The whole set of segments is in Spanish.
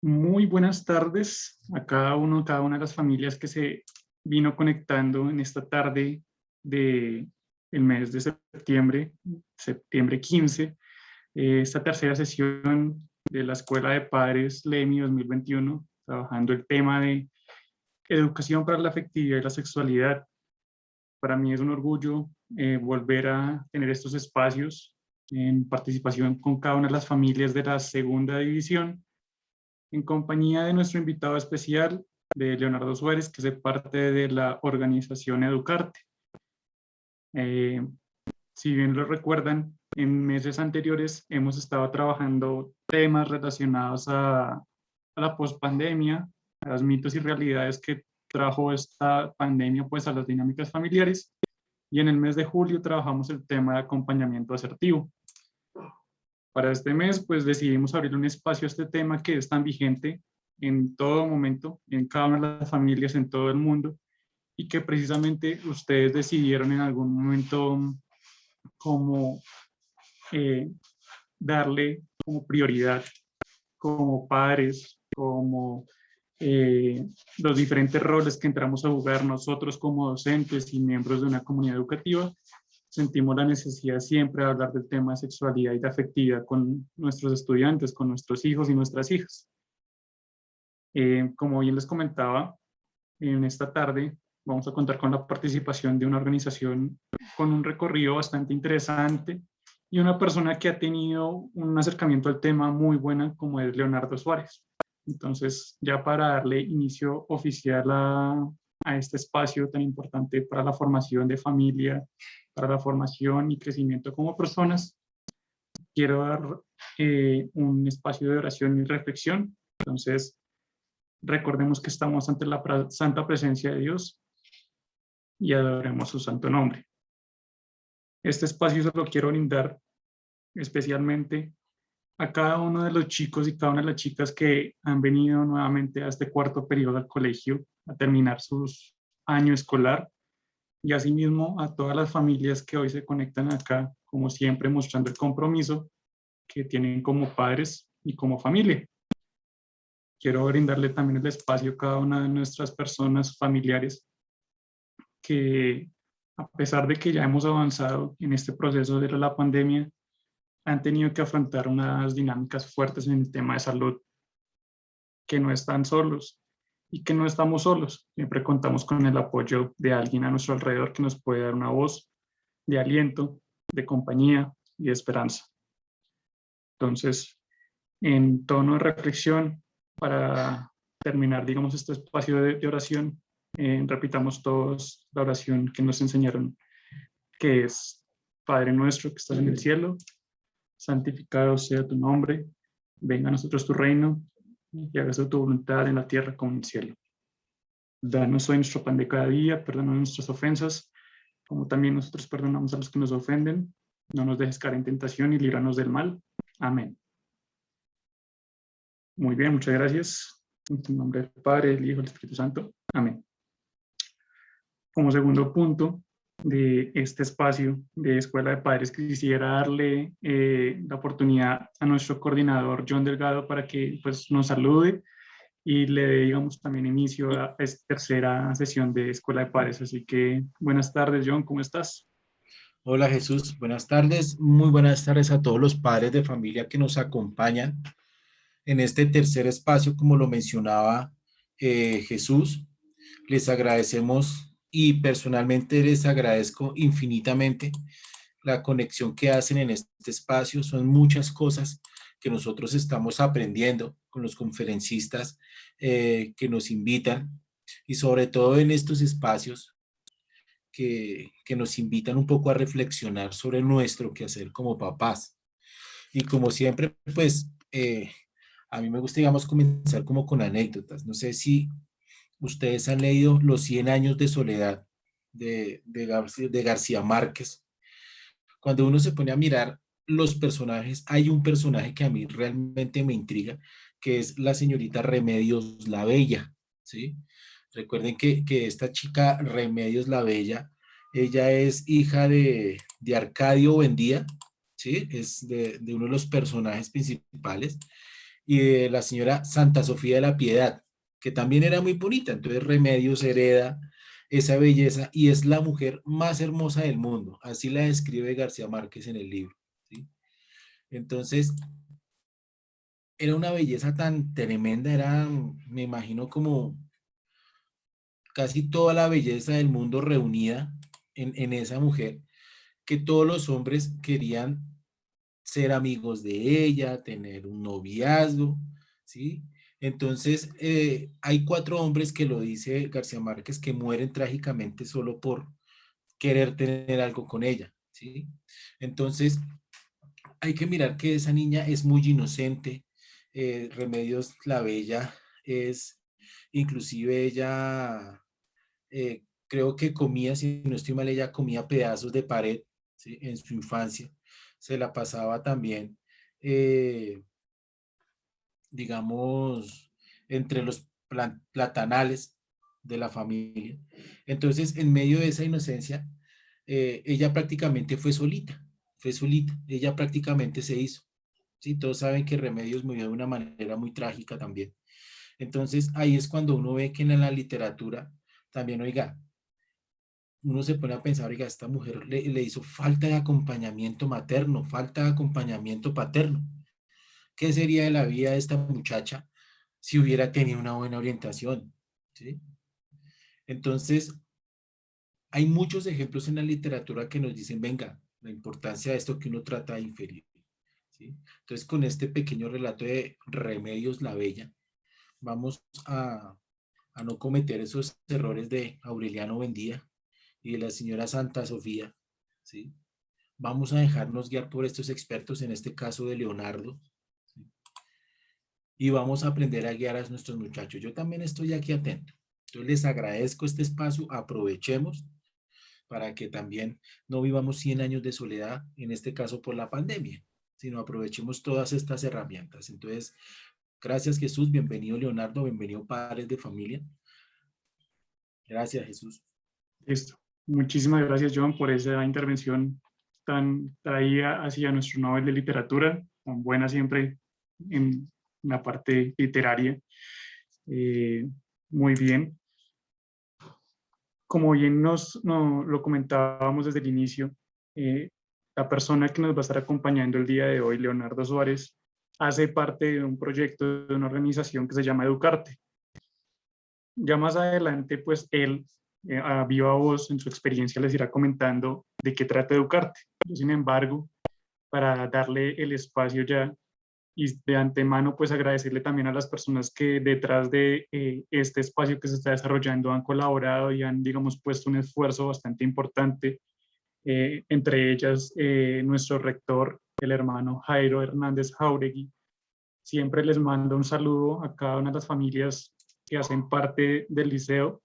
Muy buenas tardes a cada una de las familias que se vino conectando en esta tarde de el mes de septiembre, septiembre 15, esta tercera sesión de la Escuela de Padres LEMI 2021, trabajando el tema de educación para la afectividad y la sexualidad. Para mí es un orgullo volver a tener estos espacios en participación con cada una de las familias de la segunda división, en compañía de nuestro invitado especial, de Leonardo Suárez, que es parte de la organización Educarte. Eh, si bien lo recuerdan, en meses anteriores hemos estado trabajando temas relacionados a la pospandemia, a los mitos y realidades que trajo esta pandemia pues a las dinámicas familiares, y en el mes de julio trabajamos el tema de acompañamiento asertivo. Para este mes, pues decidimos abrir un espacio a este tema que es tan vigente en todo momento, en cada una de las familias en todo el mundo, y que precisamente ustedes decidieron en algún momento como darle como prioridad, como padres, como los diferentes roles que entramos a jugar nosotros como docentes y miembros de una comunidad educativa. Sentimos la necesidad siempre de hablar del tema de sexualidad y de afectividad con nuestros estudiantes, con nuestros hijos y nuestras hijas. Como bien les comentaba, en esta tarde vamos a contar con la participación de una organización con un recorrido bastante interesante y una persona que ha tenido un acercamiento al tema muy buena, como es Leonardo Suárez. Entonces, ya para darle inicio oficial a este espacio tan importante para la formación de familia, para la formación y crecimiento como personas, quiero dar un espacio de oración y reflexión. Entonces, recordemos que estamos ante la santa presencia de Dios y adoremos su santo nombre. Este espacio se lo quiero brindar especialmente a cada uno de los chicos y cada una de las chicas que han venido nuevamente a este cuarto periodo del colegio a terminar su año escolar, y asimismo a todas las familias que hoy se conectan acá, como siempre mostrando el compromiso que tienen como padres y como familia. Quiero brindarle también el espacio a cada una de nuestras personas familiares que, a pesar de que ya hemos avanzado en este proceso de la pandemia, han tenido que afrontar unas dinámicas fuertes en el tema de salud, que no están solos y que no estamos solos. Siempre contamos con el apoyo de alguien a nuestro alrededor que nos puede dar una voz de aliento, de compañía y de esperanza. Entonces, en tono de reflexión, para terminar, digamos, este espacio de oración, repitamos todos la oración que nos enseñaron, que es: Padre nuestro que estás en el cielo, santificado sea tu nombre, venga a nosotros tu reino, y hágase tu voluntad en la tierra como en el cielo. Danos hoy nuestro pan de cada día, perdona nuestras ofensas, como también nosotros perdonamos a los que nos ofenden. No nos dejes caer en tentación y líbranos del mal. Amén. Muy bien, muchas gracias. En tu nombre del Padre, del Hijo y del Espíritu Santo. Amén. Como segundo punto de este espacio de Escuela de Padres, quisiera darle la oportunidad a nuestro coordinador John Delgado para que pues, nos salude y le dé, digamos, también inicio a esta tercera sesión de Escuela de Padres. Así que buenas tardes, John, ¿cómo estás? Hola Jesús, buenas tardes. Muy buenas tardes a todos los padres de familia que nos acompañan en este tercer espacio, como lo mencionaba Jesús. Les agradecemos y personalmente les agradezco infinitamente la conexión que hacen en este espacio. Son muchas cosas que nosotros estamos aprendiendo con los conferencistas que nos invitan, y sobre todo en estos espacios que nos invitan un poco a reflexionar sobre nuestro quehacer como papás. Y como siempre, pues a mí me gusta, digamos, comenzar como con anécdotas. No sé si ustedes han leído Los 100 años de soledad de García Márquez. Cuando uno se pone a mirar los personajes, hay un personaje que a mí realmente me intriga, que es la señorita Remedios la Bella, ¿sí? Recuerden que esta chica Remedios la Bella, ella es hija de Arcadio Buendía, ¿sí? Es de uno de los personajes principales, y de la señora Santa Sofía de la Piedad, que también era muy bonita. Entonces Remedios hereda esa belleza y es la mujer más hermosa del mundo. Así la describe García Márquez en el libro, ¿sí? Entonces, era una belleza tan tremenda, era, me imagino, como casi toda la belleza del mundo reunida en esa mujer, que todos los hombres querían ser amigos de ella, tener un noviazgo, ¿sí? Entonces, hay cuatro hombres que lo dice García Márquez que mueren trágicamente solo por querer tener algo con ella, ¿sí? Entonces, hay que mirar que esa niña es muy inocente. Remedios la Bella es, inclusive ella, creo que comía, si no estoy mal, ella comía pedazos de pared, ¿sí? En su infancia. Se la pasaba también, eh, digamos, entre los platanales de la familia. Entonces, en medio de esa inocencia, ella prácticamente fue solita, ella prácticamente se hizo. Sí, todos saben que Remedios murió de una manera muy trágica también. Entonces, ahí es cuando uno ve que en la literatura también, oiga, uno se pone a pensar, oiga, a esta mujer le hizo falta de acompañamiento materno, falta de acompañamiento paterno. ¿Qué sería de la vida de esta muchacha si hubiera tenido una buena orientación? ¿Sí? Entonces, hay muchos ejemplos en la literatura que nos dicen, venga, la importancia de esto que uno trata de inferir. ¿Sí? Entonces, con este pequeño relato de Remedios la Bella, vamos a no cometer esos errores de Aureliano Buendía y de la señora Santa Sofía. ¿Sí? Vamos a dejarnos guiar por estos expertos, en este caso de Leonardo, ¿sí? Y vamos a aprender a guiar a nuestros muchachos. Yo también estoy aquí atento. Entonces les agradezco este espacio, aprovechemos para que también no vivamos 100 años de soledad, en este caso por la pandemia, sino aprovechemos todas estas herramientas. Entonces, gracias Jesús, bienvenido Leonardo, bienvenido padres de familia. Gracias Jesús. Listo. Muchísimas gracias, John, por esa intervención tan traída hacia nuestro Nobel de Literatura, tan buena siempre en la parte literaria. Eh, Muy bien. Como bien lo comentábamos desde el inicio, la persona que nos va a estar acompañando el día de hoy, Leonardo Suárez, hace parte de un proyecto de una organización que se llama Educarte. Ya más adelante, pues él, a viva voz, en su experiencia, les irá comentando de qué trata Educarte. Yo, sin embargo, para darle el espacio ya y de antemano, pues agradecerle también a las personas que detrás de este espacio que se está desarrollando han colaborado y han, digamos, puesto un esfuerzo bastante importante, entre ellas nuestro rector, el hermano Jairo Hernández Jauregui. Siempre les mando un saludo a cada una de las familias que hacen parte del liceo.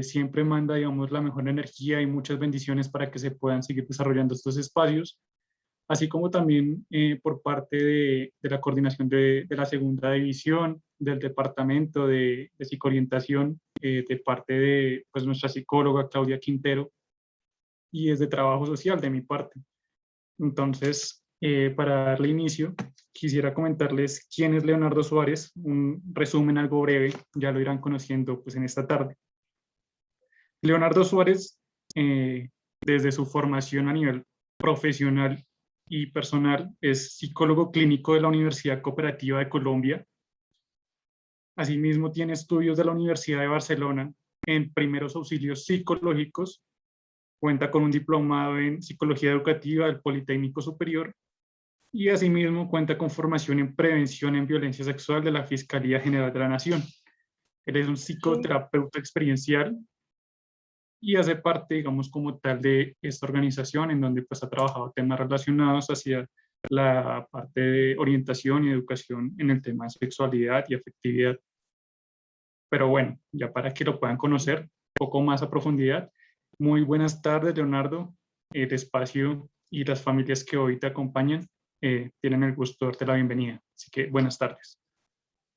Siempre manda, digamos, la mejor energía y muchas bendiciones para que se puedan seguir desarrollando estos espacios, así como también por parte de la coordinación de la segunda división, del departamento de psicoorientación, de parte de pues, nuestra psicóloga Claudia Quintero, y desde trabajo social de mi parte. Entonces, para darle inicio, quisiera comentarles quién es Leonardo Suárez, un resumen algo breve, ya lo irán conociendo pues, en esta tarde. Leonardo Suárez, desde su formación a nivel profesional y personal, es psicólogo clínico de la Universidad Cooperativa de Colombia. Asimismo, tiene estudios de la Universidad de Barcelona en primeros auxilios psicológicos. Cuenta con un diplomado en psicología educativa del Politécnico Superior y asimismo cuenta con formación en prevención en violencia sexual de la Fiscalía General de la Nación. Él es un psicoterapeuta experiencial y hace parte, digamos, como tal de esta organización en donde pues ha trabajado temas relacionados hacia la parte de orientación y educación en el tema de sexualidad y afectividad. Pero bueno, ya para que lo puedan conocer un poco más a profundidad. Muy buenas tardes, Leonardo. El espacio y las familias que hoy te acompañan tienen el gusto de darte la bienvenida. Así que buenas tardes.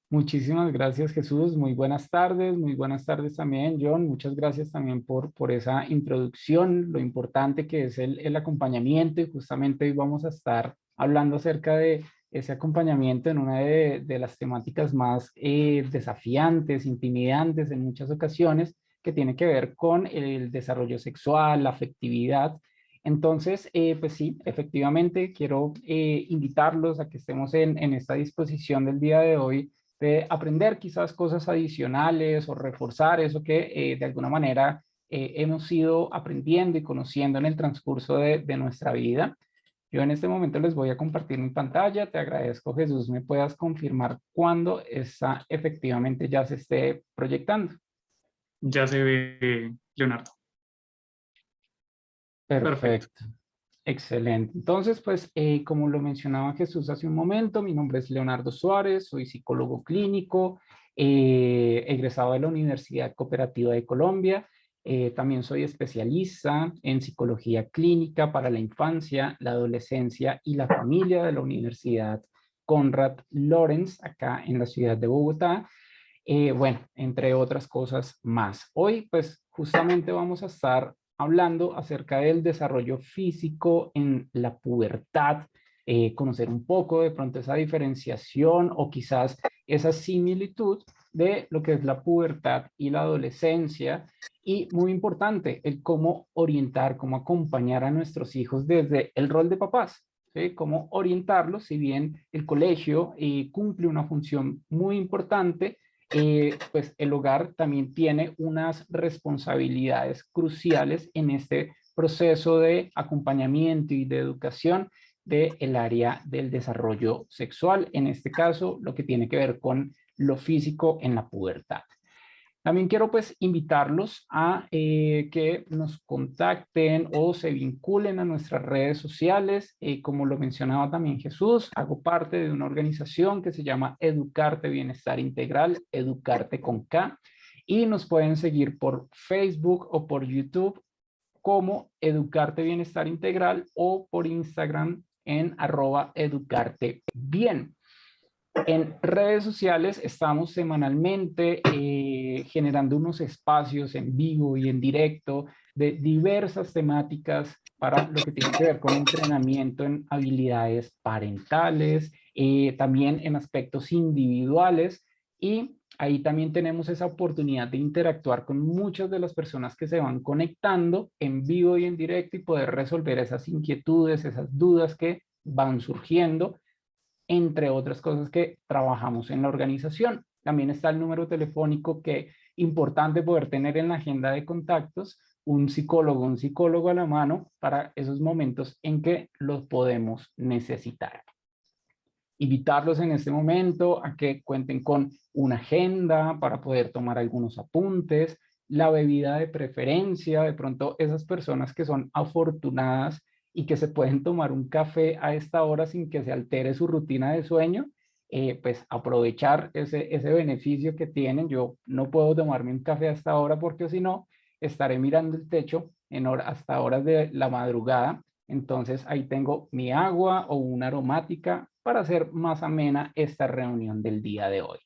Muchísimas gracias, Jesús. Muy buenas tardes también, John. Muchas gracias también por esa introducción, lo importante que es el acompañamiento. Y justamente hoy vamos a estar hablando acerca de ese acompañamiento en una de las temáticas más desafiantes, intimidantes en muchas ocasiones, que tiene que ver con el desarrollo sexual, la afectividad. Entonces, pues sí, efectivamente quiero invitarlos a que estemos en esta disposición del día de hoy de aprender quizás cosas adicionales o reforzar eso que de alguna manera hemos ido aprendiendo y conociendo en el transcurso de nuestra vida. Yo en este momento les voy a compartir mi pantalla. Te agradezco, Jesús, me puedas confirmar cuándo esa efectivamente ya se esté proyectando. Ya se ve, Leonardo. Perfecto. Perfecto. Excelente. Entonces, pues, como lo mencionaba Jesús hace un momento, mi nombre es Leonardo Suárez, soy psicólogo clínico, egresado de la Universidad Cooperativa de Colombia. También soy especialista en psicología clínica para la infancia, la adolescencia y la familia de la Universidad Konrad Lorenz, acá en la ciudad de Bogotá. Bueno, entre otras cosas más. Hoy, pues, justamente vamos a estar hablando acerca del desarrollo físico en la pubertad, conocer un poco de pronto esa diferenciación o quizás esa similitud de lo que es la pubertad y la adolescencia, y muy importante, el cómo orientar, cómo acompañar a nuestros hijos desde el rol de papás, ¿sí? Cómo orientarlos, si bien el colegio cumple una función muy importante, pues el hogar también tiene unas responsabilidades cruciales en este proceso de acompañamiento y de educación del área del desarrollo sexual, en este caso lo que tiene que ver con lo físico en la pubertad. También quiero pues invitarlos a que nos contacten o se vinculen a nuestras redes sociales. Como lo mencionaba también Jesús, hago parte de una organización que se llama Educarte Bienestar Integral, Educarte con K, y nos pueden seguir por Facebook o por YouTube como Educarte Bienestar Integral o por Instagram en @educartebien. En redes sociales estamos semanalmente generando unos espacios en vivo y en directo de diversas temáticas para lo que tiene que ver con entrenamiento en habilidades parentales, también en aspectos individuales, y ahí también tenemos esa oportunidad de interactuar con muchas de las personas que se van conectando en vivo y en directo y poder resolver esas inquietudes, esas dudas que van surgiendo, entre otras cosas que trabajamos en la organización. También está el número telefónico, que importante poder tener en la agenda de contactos un psicólogo a la mano para esos momentos en que los podemos necesitar. Invitarlos en este momento a que cuenten con una agenda para poder tomar algunos apuntes, la bebida de preferencia, de pronto esas personas que son afortunadas y que se pueden tomar un café a esta hora sin que se altere su rutina de sueño, pues aprovechar ese beneficio que tienen. Yo no puedo tomarme un café a esta hora porque si no, estaré mirando el techo hasta horas de la madrugada. Entonces ahí tengo mi agua o una aromática para hacer más amena esta reunión del día de hoy.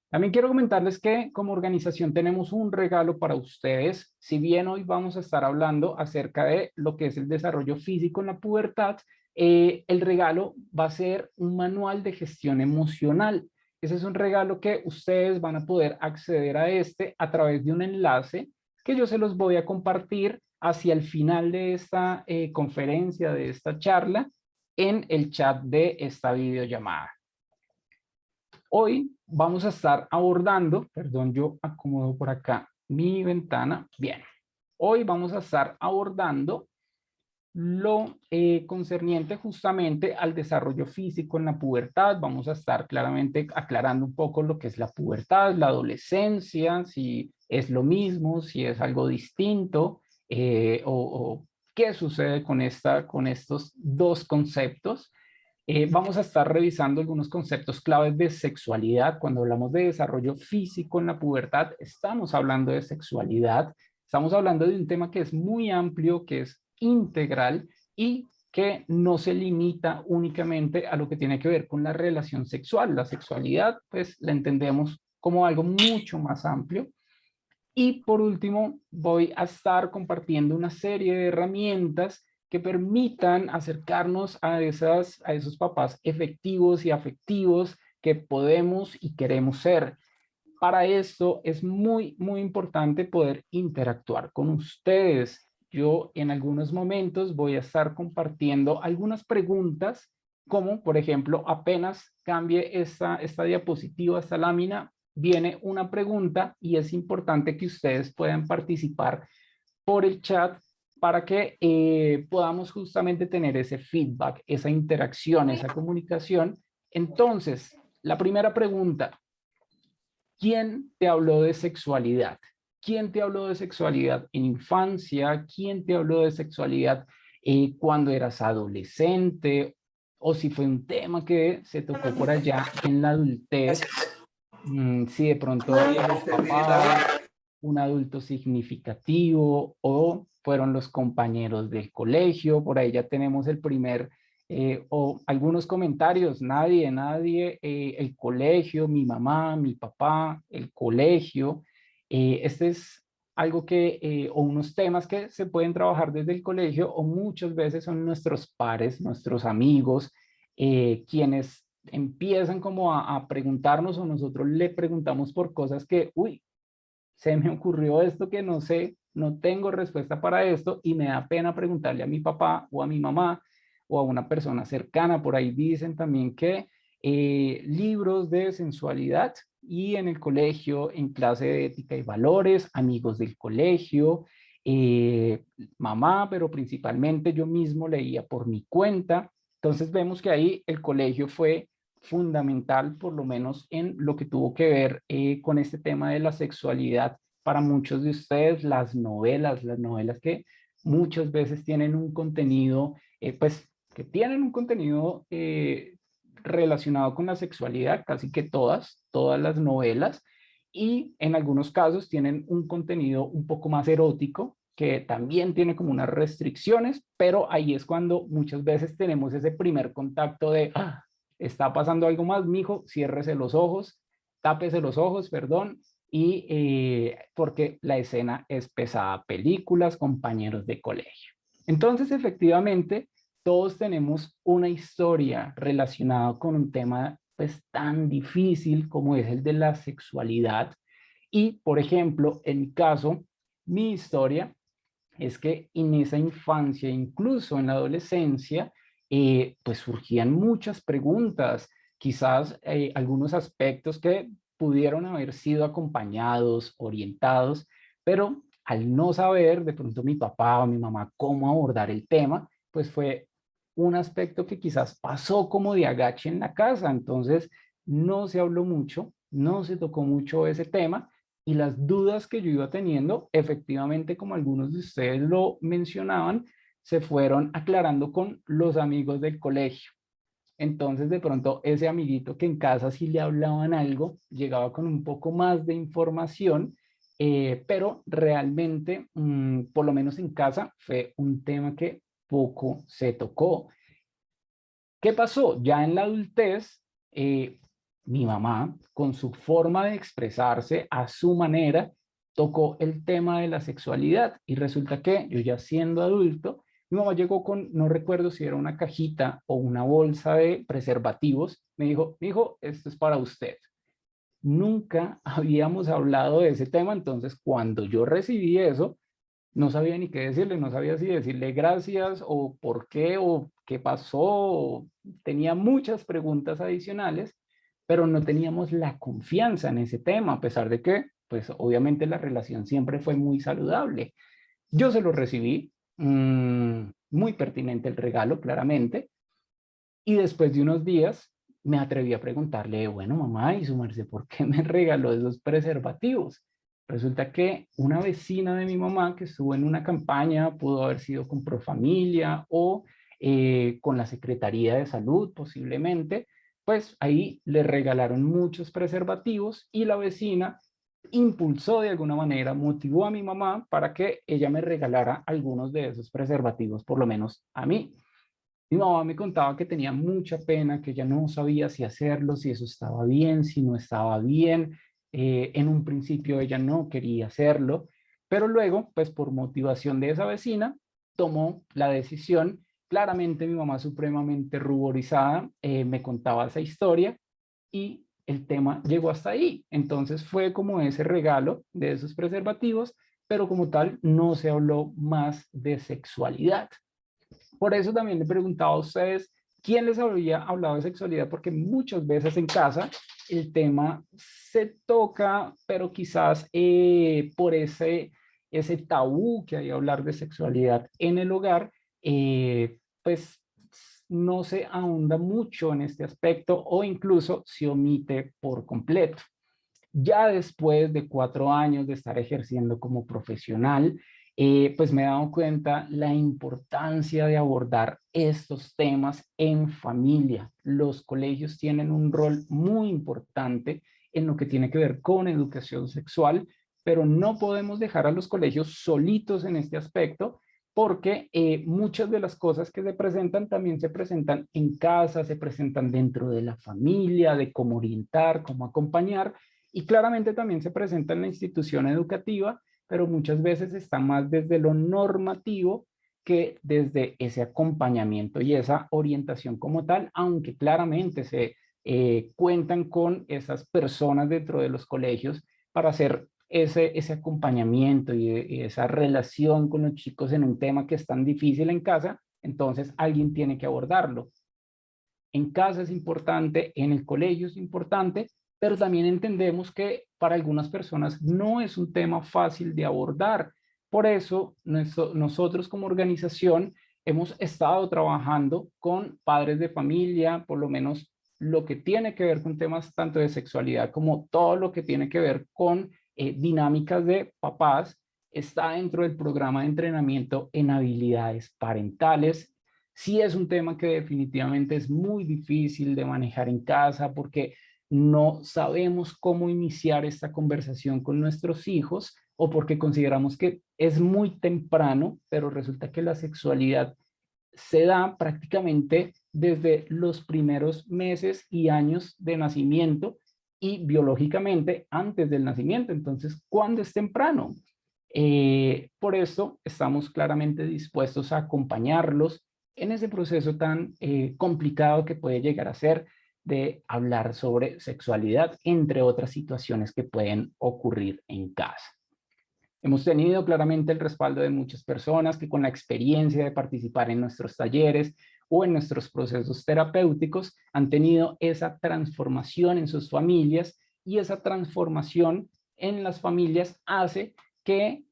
También quiero comentarles que como organización tenemos un regalo para ustedes. Si bien hoy vamos a estar hablando acerca de lo que es el desarrollo físico en la pubertad, el regalo va a ser un manual de gestión emocional. Ese es un regalo que ustedes van a poder acceder a a través de un enlace que yo se los voy a compartir hacia el final de esta conferencia, de esta charla, en el chat de esta videollamada. Hoy vamos a estar abordando, perdón, yo acomodo por acá mi ventana. Bien, hoy vamos a estar abordando lo concerniente justamente al desarrollo físico en la pubertad. Vamos a estar claramente aclarando un poco lo que es la pubertad, la adolescencia, si es lo mismo, si es algo distinto, o qué sucede con estos dos conceptos. Vamos a estar revisando algunos conceptos claves de sexualidad. Cuando hablamos de desarrollo físico en la pubertad, estamos hablando de sexualidad. Estamos hablando de un tema que es muy amplio, que es integral y que no se limita únicamente a lo que tiene que ver con la relación sexual. La sexualidad, pues, la entendemos como algo mucho más amplio. Y por último, voy a estar compartiendo una serie de herramientas que permitan acercarnos a esos papás efectivos y afectivos que podemos y queremos ser. Para esto es muy, muy importante poder interactuar con ustedes. Yo en algunos momentos voy a estar compartiendo algunas preguntas, como por ejemplo, apenas cambie esta diapositiva, esta lámina, viene una pregunta y es importante que ustedes puedan participar por el chat para que podamos justamente tener ese feedback, esa interacción, esa comunicación. Entonces, la primera pregunta: ¿quién te habló de sexualidad? ¿Quién te habló de sexualidad en infancia? ¿Quién te habló de sexualidad cuando eras adolescente? O si fue un tema que se tocó por allá en la adultez. Si de pronto eres papá, un adulto significativo, o fueron los compañeros del colegio. Por ahí ya tenemos el primer, o algunos comentarios: nadie, el colegio, mi mamá, mi papá, el colegio. Este es algo que, o unos temas que se pueden trabajar desde el colegio, o muchas veces son nuestros pares, nuestros amigos, quienes empiezan como a preguntarnos, o nosotros le preguntamos por cosas que, uy, se me ocurrió esto que no sé, no tengo respuesta para esto y me da pena preguntarle a mi papá o a mi mamá o a una persona cercana. Por ahí dicen también que libros de sensualidad, y en el colegio, en clase de ética y valores, amigos del colegio, mamá, pero principalmente yo mismo leía por mi cuenta. Entonces vemos que ahí el colegio fue fundamental, por lo menos en lo que tuvo que ver con este tema de la sexualidad. Para muchos de ustedes, las novelas que muchas veces tienen un contenido, pues que tienen un contenido relacionado con la sexualidad, casi que todas las novelas, y en algunos casos tienen un contenido un poco más erótico, que también tiene como unas restricciones, pero ahí es cuando muchas veces tenemos ese primer contacto de, está pasando algo más, mijo, ciérrese los ojos, tápese los ojos, perdón, y porque la escena es pesada. Películas, compañeros de colegio. Entonces, efectivamente, todos tenemos una historia relacionada con un tema pues tan difícil como es el de la sexualidad. Y, por ejemplo, en mi caso, mi historia es que en esa infancia, incluso en la adolescencia, pues surgían muchas preguntas, quizás algunos aspectos que pudieron haber sido acompañados, orientados, pero al no saber de pronto mi papá o mi mamá cómo abordar el tema, pues fue un aspecto que quizás pasó como de agache en la casa. Entonces no se habló mucho, no se tocó mucho ese tema, y las dudas que yo iba teniendo, efectivamente, como algunos de ustedes lo mencionaban, se fueron aclarando con los amigos del colegio. Entonces, de pronto, ese amiguito que en casa sí le hablaban algo, llegaba con un poco más de información, pero realmente, por lo menos en casa, fue un tema que poco se tocó. ¿Qué pasó? Ya en la adultez, mi mamá, con su forma de expresarse a su manera, tocó el tema de la sexualidad, y resulta que yo, ya siendo adulto, mi mamá llegó con, no recuerdo si era una cajita o una bolsa de preservativos. Me dijo: hijo, esto es para usted. Nunca habíamos hablado de ese tema, entonces cuando yo recibí eso, no sabía ni qué decirle, no sabía si decirle gracias o por qué o qué pasó. Tenía muchas preguntas adicionales, pero no teníamos la confianza en ese tema, a pesar de que, pues obviamente la relación siempre fue muy saludable. Yo se lo recibí, muy pertinente el regalo, claramente, y después de unos días me atreví a preguntarle: bueno, mamá, y su merced, ¿por qué me regaló esos preservativos? Resulta que una vecina de mi mamá que estuvo en una campaña, pudo haber sido con Profamilia o con la Secretaría de Salud posiblemente, pues ahí le regalaron muchos preservativos, y la vecina impulsó de alguna manera, motivó a mi mamá para que ella me regalara algunos de esos preservativos, por lo menos a mí. Mi mamá me contaba que tenía mucha pena, que ella no sabía si hacerlo, si eso estaba bien, si no estaba bien. En un principio ella no quería hacerlo, pero luego, pues por motivación de esa vecina, tomó la decisión. Claramente mi mamá supremamente ruborizada me contaba esa historia y el tema llegó hasta ahí. Entonces fue como ese regalo de esos preservativos, pero como tal no se habló más de sexualidad. Por eso también le preguntaba a ustedes, ¿quién les había hablado de sexualidad? Porque muchas veces en casa el tema se toca, pero quizás por ese tabú que hay a hablar de sexualidad en el hogar, pues no se ahonda mucho en este aspecto o incluso se omite por completo. Ya después de 4 años de estar ejerciendo como profesional, pues me he dado cuenta la importancia de abordar estos temas en familia. Los colegios tienen un rol muy importante en lo que tiene que ver con educación sexual, pero no podemos dejar a los colegios solitos en este aspecto, porque muchas de las cosas que se presentan también se presentan en casa, se presentan dentro de la familia, de cómo orientar, cómo acompañar, y claramente también se presenta en la institución educativa, pero muchas veces está más desde lo normativo que desde ese acompañamiento y esa orientación como tal, aunque claramente se cuentan con esas personas dentro de los colegios para hacer ese acompañamiento y esa relación con los chicos en un tema que es tan difícil en casa, entonces alguien tiene que abordarlo. En casa es importante, en el colegio es importante, pero también entendemos que para algunas personas no es un tema fácil de abordar. Por eso, nosotros como organización hemos estado trabajando con padres de familia, por lo menos lo que tiene que ver con temas tanto de sexualidad como todo lo que tiene que ver con dinámicas de papás, está dentro del programa de entrenamiento en habilidades parentales. Sí es un tema que definitivamente es muy difícil de manejar en casa porque no sabemos cómo iniciar esta conversación con nuestros hijos o porque consideramos que es muy temprano, pero resulta que la sexualidad se da prácticamente desde los primeros meses y años de nacimiento y biológicamente antes del nacimiento. Entonces, ¿cuándo es temprano? Por eso estamos claramente dispuestos a acompañarlos en ese proceso tan complicado que puede llegar a ser de hablar sobre sexualidad, entre otras situaciones que pueden ocurrir en casa. Hemos tenido claramente el respaldo de muchas personas que con la experiencia de participar en nuestros talleres o en nuestros procesos terapéuticos han tenido esa transformación en sus familias y esa transformación en las familias hace que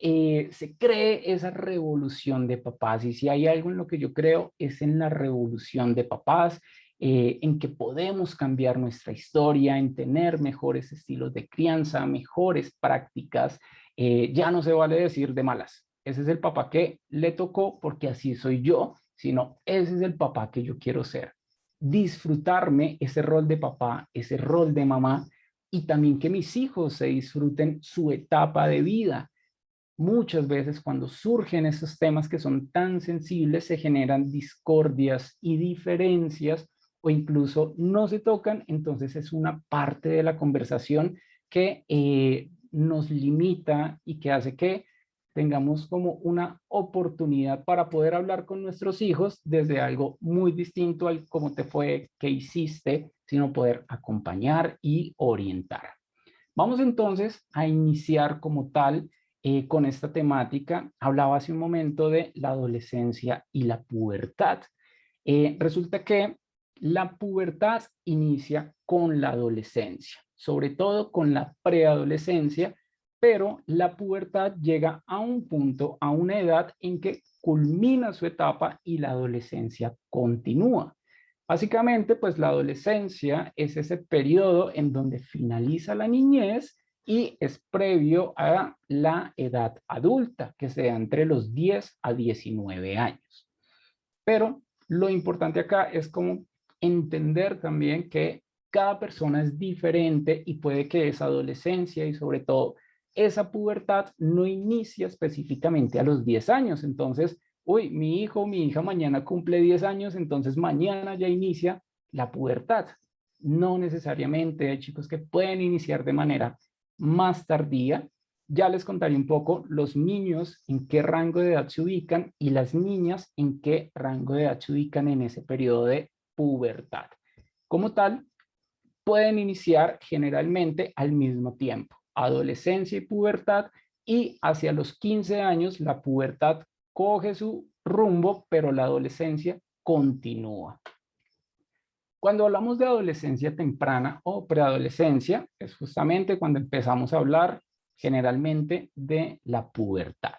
se cree esa revolución de papás. Y si hay algo en lo que yo creo es en la revolución de papás, en que podemos cambiar nuestra historia, en tener mejores estilos de crianza, mejores prácticas. Ya no se vale decir de malas, ese es el papá que le tocó porque así soy yo, sino ese es el papá que yo quiero ser. Disfrutarme ese rol de papá, ese rol de mamá y también que mis hijos se disfruten su etapa de vida. Muchas veces cuando surgen esos temas que son tan sensibles se generan discordias y diferencias o incluso no se tocan, entonces es una parte de la conversación que nos limita y que hace que tengamos como una oportunidad para poder hablar con nuestros hijos desde algo muy distinto al cómo te fue, qué hiciste, sino poder acompañar y orientar. Vamos entonces a iniciar como tal con esta temática. Hablaba hace un momento de la adolescencia y la pubertad. Resulta que la pubertad inicia con la adolescencia, sobre todo con la preadolescencia, pero la pubertad llega a un punto, a una edad en que culmina su etapa y la adolescencia continúa. Básicamente, pues la adolescencia es ese periodo en donde finaliza la niñez y es previo a la edad adulta, que se da entre los 10 a 19 años. Pero lo importante acá es como entender también que cada persona es diferente y puede que esa adolescencia y sobre todo esa pubertad no inicia específicamente a los 10 años. Entonces, uy, mi hijo o mi hija mañana cumple 10 años, entonces mañana ya inicia la pubertad. No necesariamente, hay chicos que pueden iniciar de manera más tardía ya les contaré un poco los niños en qué rango de edad se ubican y las niñas en qué rango de edad se ubican en ese periodo de pubertad. Como tal, pueden iniciar generalmente al mismo tiempo, adolescencia y pubertad, y hacia los 15 años la pubertad coge su rumbo, pero la adolescencia continúa. Cuando hablamos de adolescencia temprana o preadolescencia, es justamente cuando empezamos a hablar generalmente de la pubertad.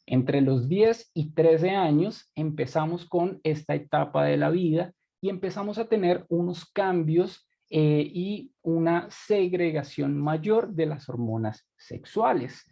Entre los 10 y 13 años empezamos con esta etapa de la vida y empezamos a tener unos cambios y una segregación mayor de las hormonas sexuales.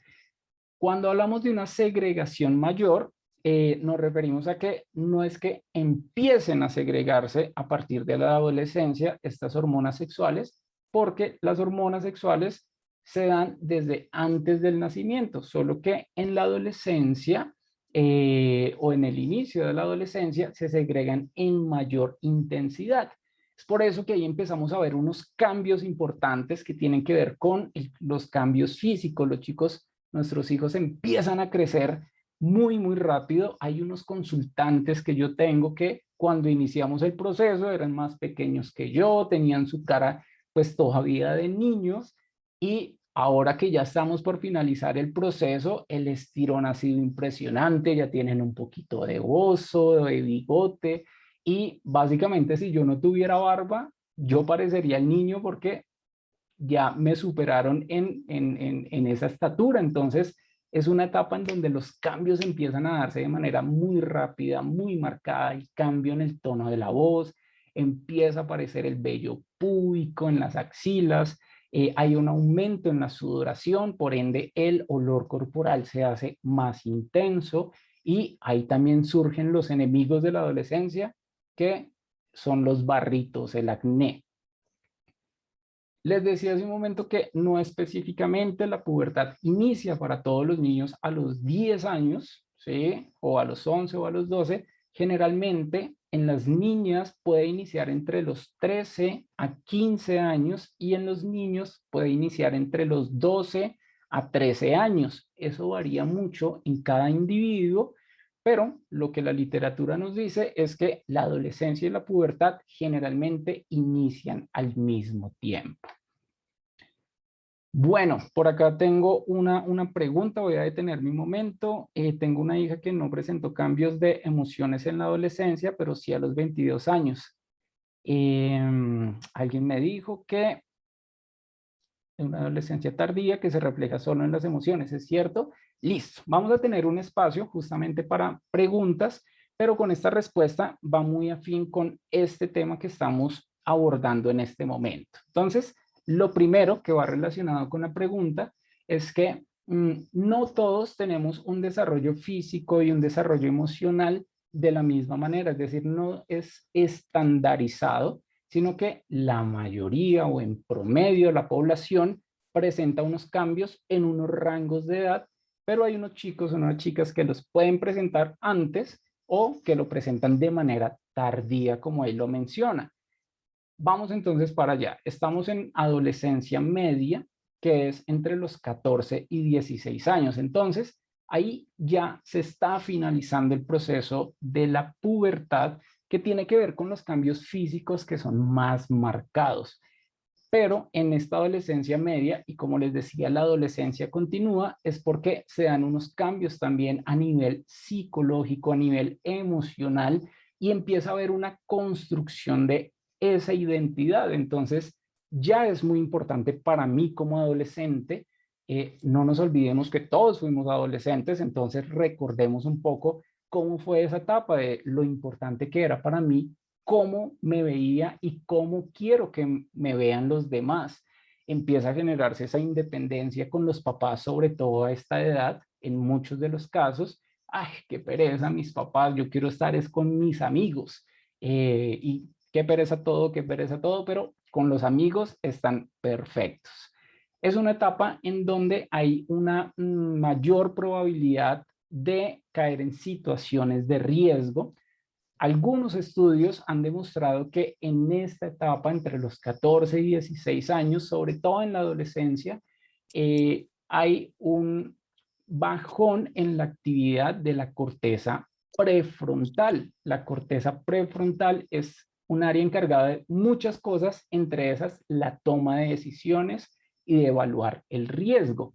Cuando hablamos de una segregación mayor, nos referimos a que no es que empiecen a segregarse a partir de la adolescencia estas hormonas sexuales, porque las hormonas sexuales se dan desde antes del nacimiento, solo que en la adolescencia o en el inicio de la adolescencia se segregan en mayor intensidad. Es por eso que ahí empezamos a ver unos cambios importantes que tienen que ver con los cambios físicos. Los chicos, nuestros hijos empiezan a crecer muy rápido. Hay unos consultantes que yo tengo que cuando iniciamos el proceso eran más pequeños que yo, tenían su cara pues todavía de niños, y ahora que ya estamos por finalizar el proceso, el estirón ha sido impresionante, ya tienen un poquito de bozo, de bigote, y básicamente si yo no tuviera barba, yo parecería el niño porque ya me superaron en esa estatura. Entonces es una etapa en donde los cambios empiezan a darse de manera muy rápida, muy marcada. El cambio en el tono de la voz, empieza a aparecer el vello púbico en las axilas, hay un aumento en la sudoración, por ende el olor corporal se hace más intenso, y ahí también surgen los enemigos de la adolescencia, que son los barritos, el acné. Les decía hace un momento que no específicamente la pubertad inicia para todos los niños a los 10 años, ¿sí? O a los 11 o a los 12. Generalmente en las niñas puede iniciar entre los 13 a 15 años y en los niños puede iniciar entre los 12 a 13 años. Eso varía mucho en cada individuo, pero lo que la literatura nos dice es que la adolescencia y la pubertad generalmente inician al mismo tiempo. Bueno, por acá tengo una pregunta, voy a detenerme un momento. Tengo una hija que no presentó cambios de emociones en la adolescencia, pero sí a los 22 años. Alguien me dijo que una adolescencia tardía que se refleja solo en las emociones, ¿es cierto? Listo, vamos a tener un espacio justamente para preguntas, pero con esta respuesta va muy afín con este tema que estamos abordando en este momento. Entonces, lo primero que va relacionado con la pregunta es que no todos tenemos un desarrollo físico y un desarrollo emocional de la misma manera, es decir, no es estandarizado, sino que la mayoría o en promedio la población presenta unos cambios en unos rangos de edad, pero hay unos chicos o unas chicas que los pueden presentar antes o que lo presentan de manera tardía, como él lo menciona. Vamos entonces para allá. Estamos en adolescencia media, que es entre los 14 y 16 años. Entonces, ahí ya se está finalizando el proceso de la pubertad, que tiene que ver con los cambios físicos que son más marcados. Pero en esta adolescencia media, y como les decía, la adolescencia continúa, es porque se dan unos cambios también a nivel psicológico, a nivel emocional, y empieza a haber una construcción de esa identidad. Entonces, ya es muy importante para mí como adolescente. No nos olvidemos que todos fuimos adolescentes, entonces recordemos un poco cómo fue esa etapa, de lo importante que era para mí cómo me veía y cómo quiero que me vean los demás. Empieza a generarse esa independencia con los papás, sobre todo a esta edad, en muchos de los casos. Ay, qué pereza mis papás, yo quiero estar es con mis amigos. Y qué pereza todo, pero con los amigos están perfectos. Es una etapa en donde hay una mayor probabilidad de caer en situaciones de riesgo. Algunos estudios han demostrado que en esta etapa, entre los 14 y 16 años, sobre todo en la adolescencia, hay un bajón en la actividad de la corteza prefrontal. La corteza prefrontal es un área encargada de muchas cosas, entre esas la toma de decisiones y de evaluar el riesgo.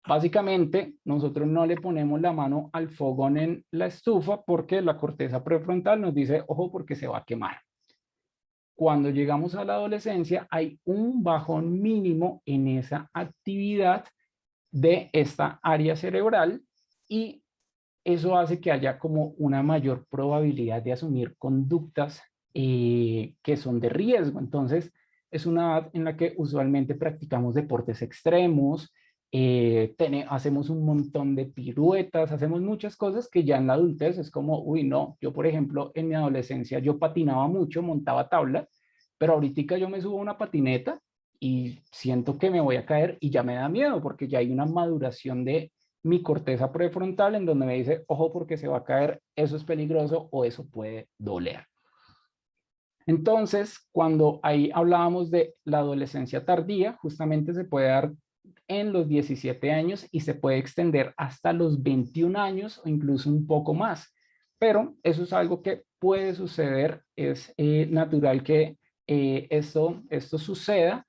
Básicamente, nosotros no le ponemos la mano al fogón en la estufa porque la corteza prefrontal nos dice, ojo, porque se va a quemar. Cuando llegamos a la adolescencia, hay un bajón mínimo en esa actividad de esta área cerebral y eso hace que haya como una mayor probabilidad de asumir conductas que son de riesgo. Entonces, es una edad en la que usualmente practicamos deportes extremos, hacemos un montón de piruetas, hacemos muchas cosas que ya en la adultez es como, uy, no, yo por ejemplo en mi adolescencia yo patinaba mucho, montaba tabla, pero ahorita yo me subo a una patineta y siento que me voy a caer y ya me da miedo porque ya hay una maduración de mi corteza prefrontal en donde me dice, ojo porque se va a caer, eso es peligroso o eso puede doler. Entonces, cuando ahí hablábamos de la adolescencia tardía, justamente se puede dar en los 17 años y se puede extender hasta los 21 años o incluso un poco más. Pero eso es algo que puede suceder, es natural que esto suceda.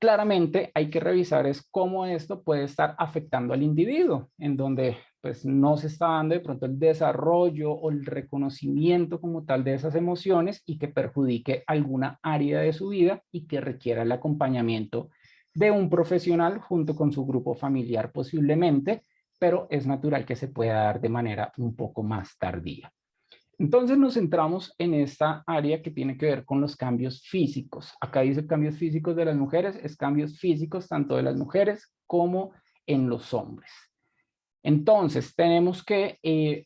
Claramente hay que revisar es cómo esto puede estar afectando al individuo, en donde pues no se está dando de pronto el desarrollo o el reconocimiento como tal de esas emociones y que perjudique alguna área de su vida y que requiera el acompañamiento de un profesional junto con su grupo familiar posiblemente, pero es natural que se pueda dar de manera un poco más tardía. Entonces nos centramos en esta área que tiene que ver con los cambios físicos. Acá dice cambios físicos de las mujeres, es cambios físicos tanto de las mujeres como en los hombres. Entonces tenemos que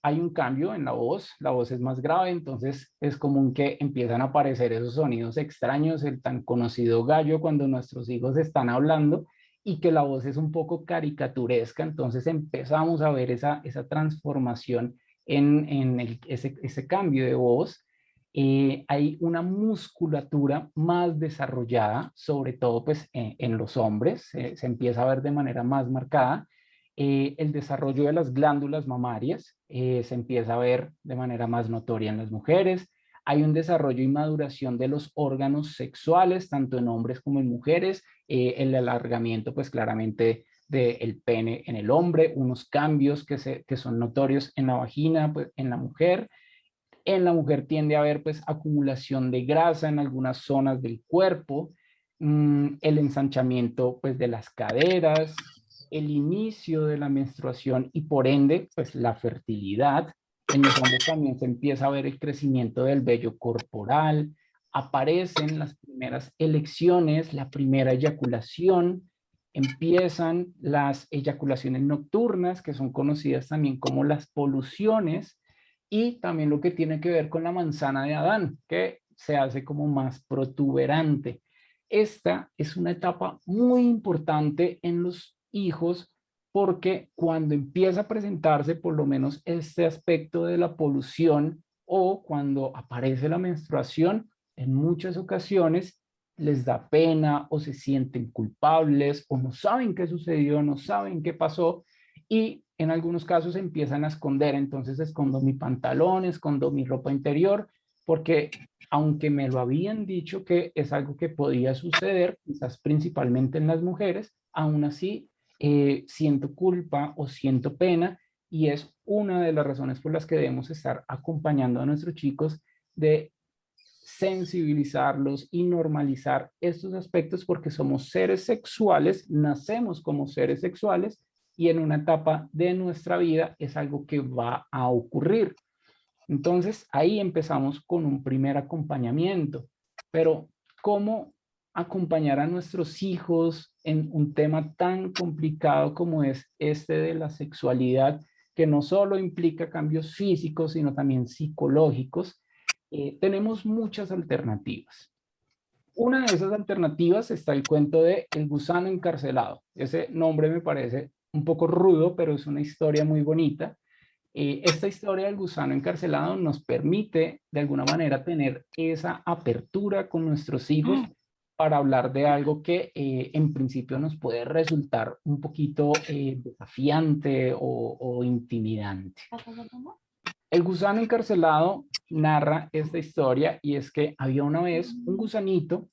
hay un cambio en la voz es más grave, entonces es común que empiezan a aparecer esos sonidos extraños, el tan conocido gallo cuando nuestros hijos están hablando y que la voz es un poco caricaturesca, entonces empezamos a ver esa transformación en ese cambio de voz. Hay una musculatura más desarrollada, sobre todo pues, en los hombres, se empieza a ver de manera más marcada. El desarrollo de las glándulas mamarias se empieza a ver de manera más notoria en las mujeres. Hay un desarrollo y maduración de los órganos sexuales, tanto en hombres como en mujeres. El alargamiento, pues claramente del pene en el hombre, unos cambios que son notorios en la vagina, pues, en la mujer. En la mujer tiende a haber pues acumulación de grasa en algunas zonas del cuerpo, el ensanchamiento pues de las caderas, el inicio de la menstruación y por ende pues la fertilidad. En los hombres también se empieza a ver el crecimiento del vello corporal, aparecen las primeras elecciones, la primera eyaculación, empiezan las eyaculaciones nocturnas, que son conocidas también como las poluciones, y también lo que tiene que ver con la manzana de Adán, que se hace como más protuberante. Esta es una etapa muy importante en los hijos porque cuando empieza a presentarse por lo menos este aspecto de la polución o cuando aparece la menstruación, en muchas ocasiones les da pena o se sienten culpables o no saben qué sucedió, no saben qué pasó y en algunos casos empiezan a esconder, entonces escondo mi pantalón, escondo mi ropa interior, porque aunque me lo habían dicho que es algo que podía suceder, quizás principalmente en las mujeres, aún así siento culpa o siento pena y es una de las razones por las que debemos estar acompañando a nuestros chicos de sensibilizarlos y normalizar estos aspectos porque somos seres sexuales, nacemos como seres sexuales y en una etapa de nuestra vida es algo que va a ocurrir. Entonces ahí empezamos con un primer acompañamiento, pero ¿cómo acompañar a nuestros hijos en un tema tan complicado como es este de la sexualidad, que no solo implica cambios físicos, sino también psicológicos? Tenemos muchas alternativas. Una de esas alternativas está el cuento de El gusano encarcelado. Ese nombre me parece un poco rudo, pero es una historia muy bonita. Esta historia del gusano encarcelado nos permite de alguna manera tener esa apertura con nuestros hijos para hablar de algo que en principio nos puede resultar un poquito desafiante o intimidante. El gusano encarcelado narra esta historia y es que había una vez un gusanito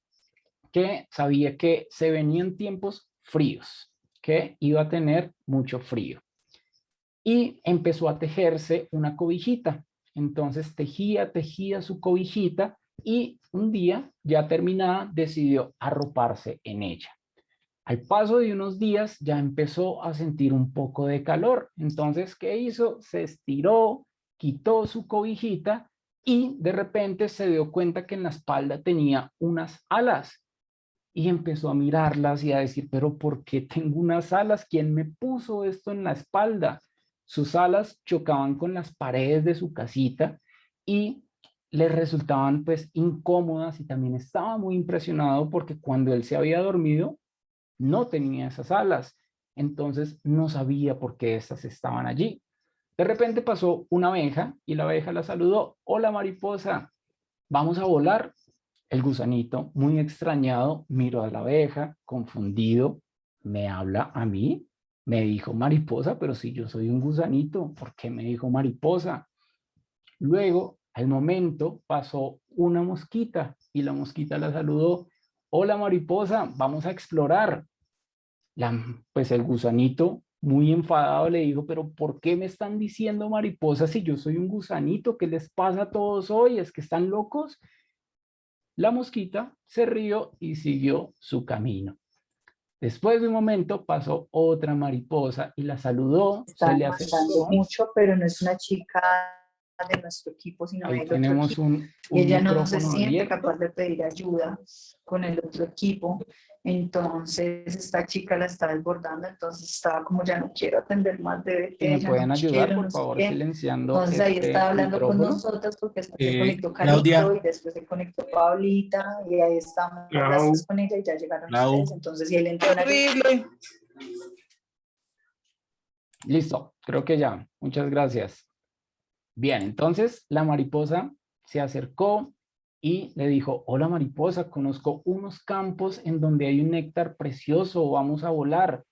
que sabía que se venían tiempos fríos, que iba a tener mucho frío y empezó a tejerse una cobijita. Entonces tejía su cobijita y un día ya terminada decidió arroparse en ella. Al paso de unos días ya empezó a sentir un poco de calor. Entonces, ¿qué hizo? Se estiró, quitó su cobijita y de repente se dio cuenta que en la espalda tenía unas alas y empezó a mirarlas y a decir, pero ¿por qué tengo unas alas? ¿Quién me puso esto en la espalda? Sus alas chocaban con las paredes de su casita y le resultaban pues incómodas y también estaba muy impresionado porque cuando él se había dormido no tenía esas alas, entonces no sabía por qué estas estaban allí. De repente pasó una abeja y la abeja la saludó. Hola mariposa, ¿vamos a volar? El gusanito, muy extrañado, miró a la abeja, confundido. ¿Me habla a mí? Me dijo mariposa, pero si yo soy un gusanito, ¿por qué me dijo mariposa? Luego, al momento, pasó una mosquita y la mosquita la saludó. Hola mariposa, vamos a explorar. Pues el gusanito, muy enfadado, le dijo, pero ¿por qué me están diciendo mariposa si yo soy un gusanito? ¿Qué les pasa a todos hoy? ¿Es que están locos? La mosquita se rió y siguió su camino. Después de un momento pasó otra mariposa y la saludó, Está se le demandando acercó. mucho, pero no es una chica de nuestro equipo, sino Ahí del otro tenemos equipo. un Y ella no se micrófono siente abierto. capaz de pedir ayuda con el otro equipo. Entonces, esta chica la está desbordando. Entonces, estaba como, ya no quiero atender más de Si me ella, pueden no ayudar, quiero, por no sé favor, qué. silenciando Entonces, ahí este estaba hablando con micrófono. nosotros porque después se conectó Claudia. Carito y después se conectó Paulita y ahí estamos las tres con ella y ya llegaron ustedes. Entonces, y él entró en ayuda. Listo, creo que ya. Muchas gracias. Bien, entonces la mariposa se acercó y le dijo, hola mariposa, conozco unos campos en donde hay un néctar precioso, vamos a volar.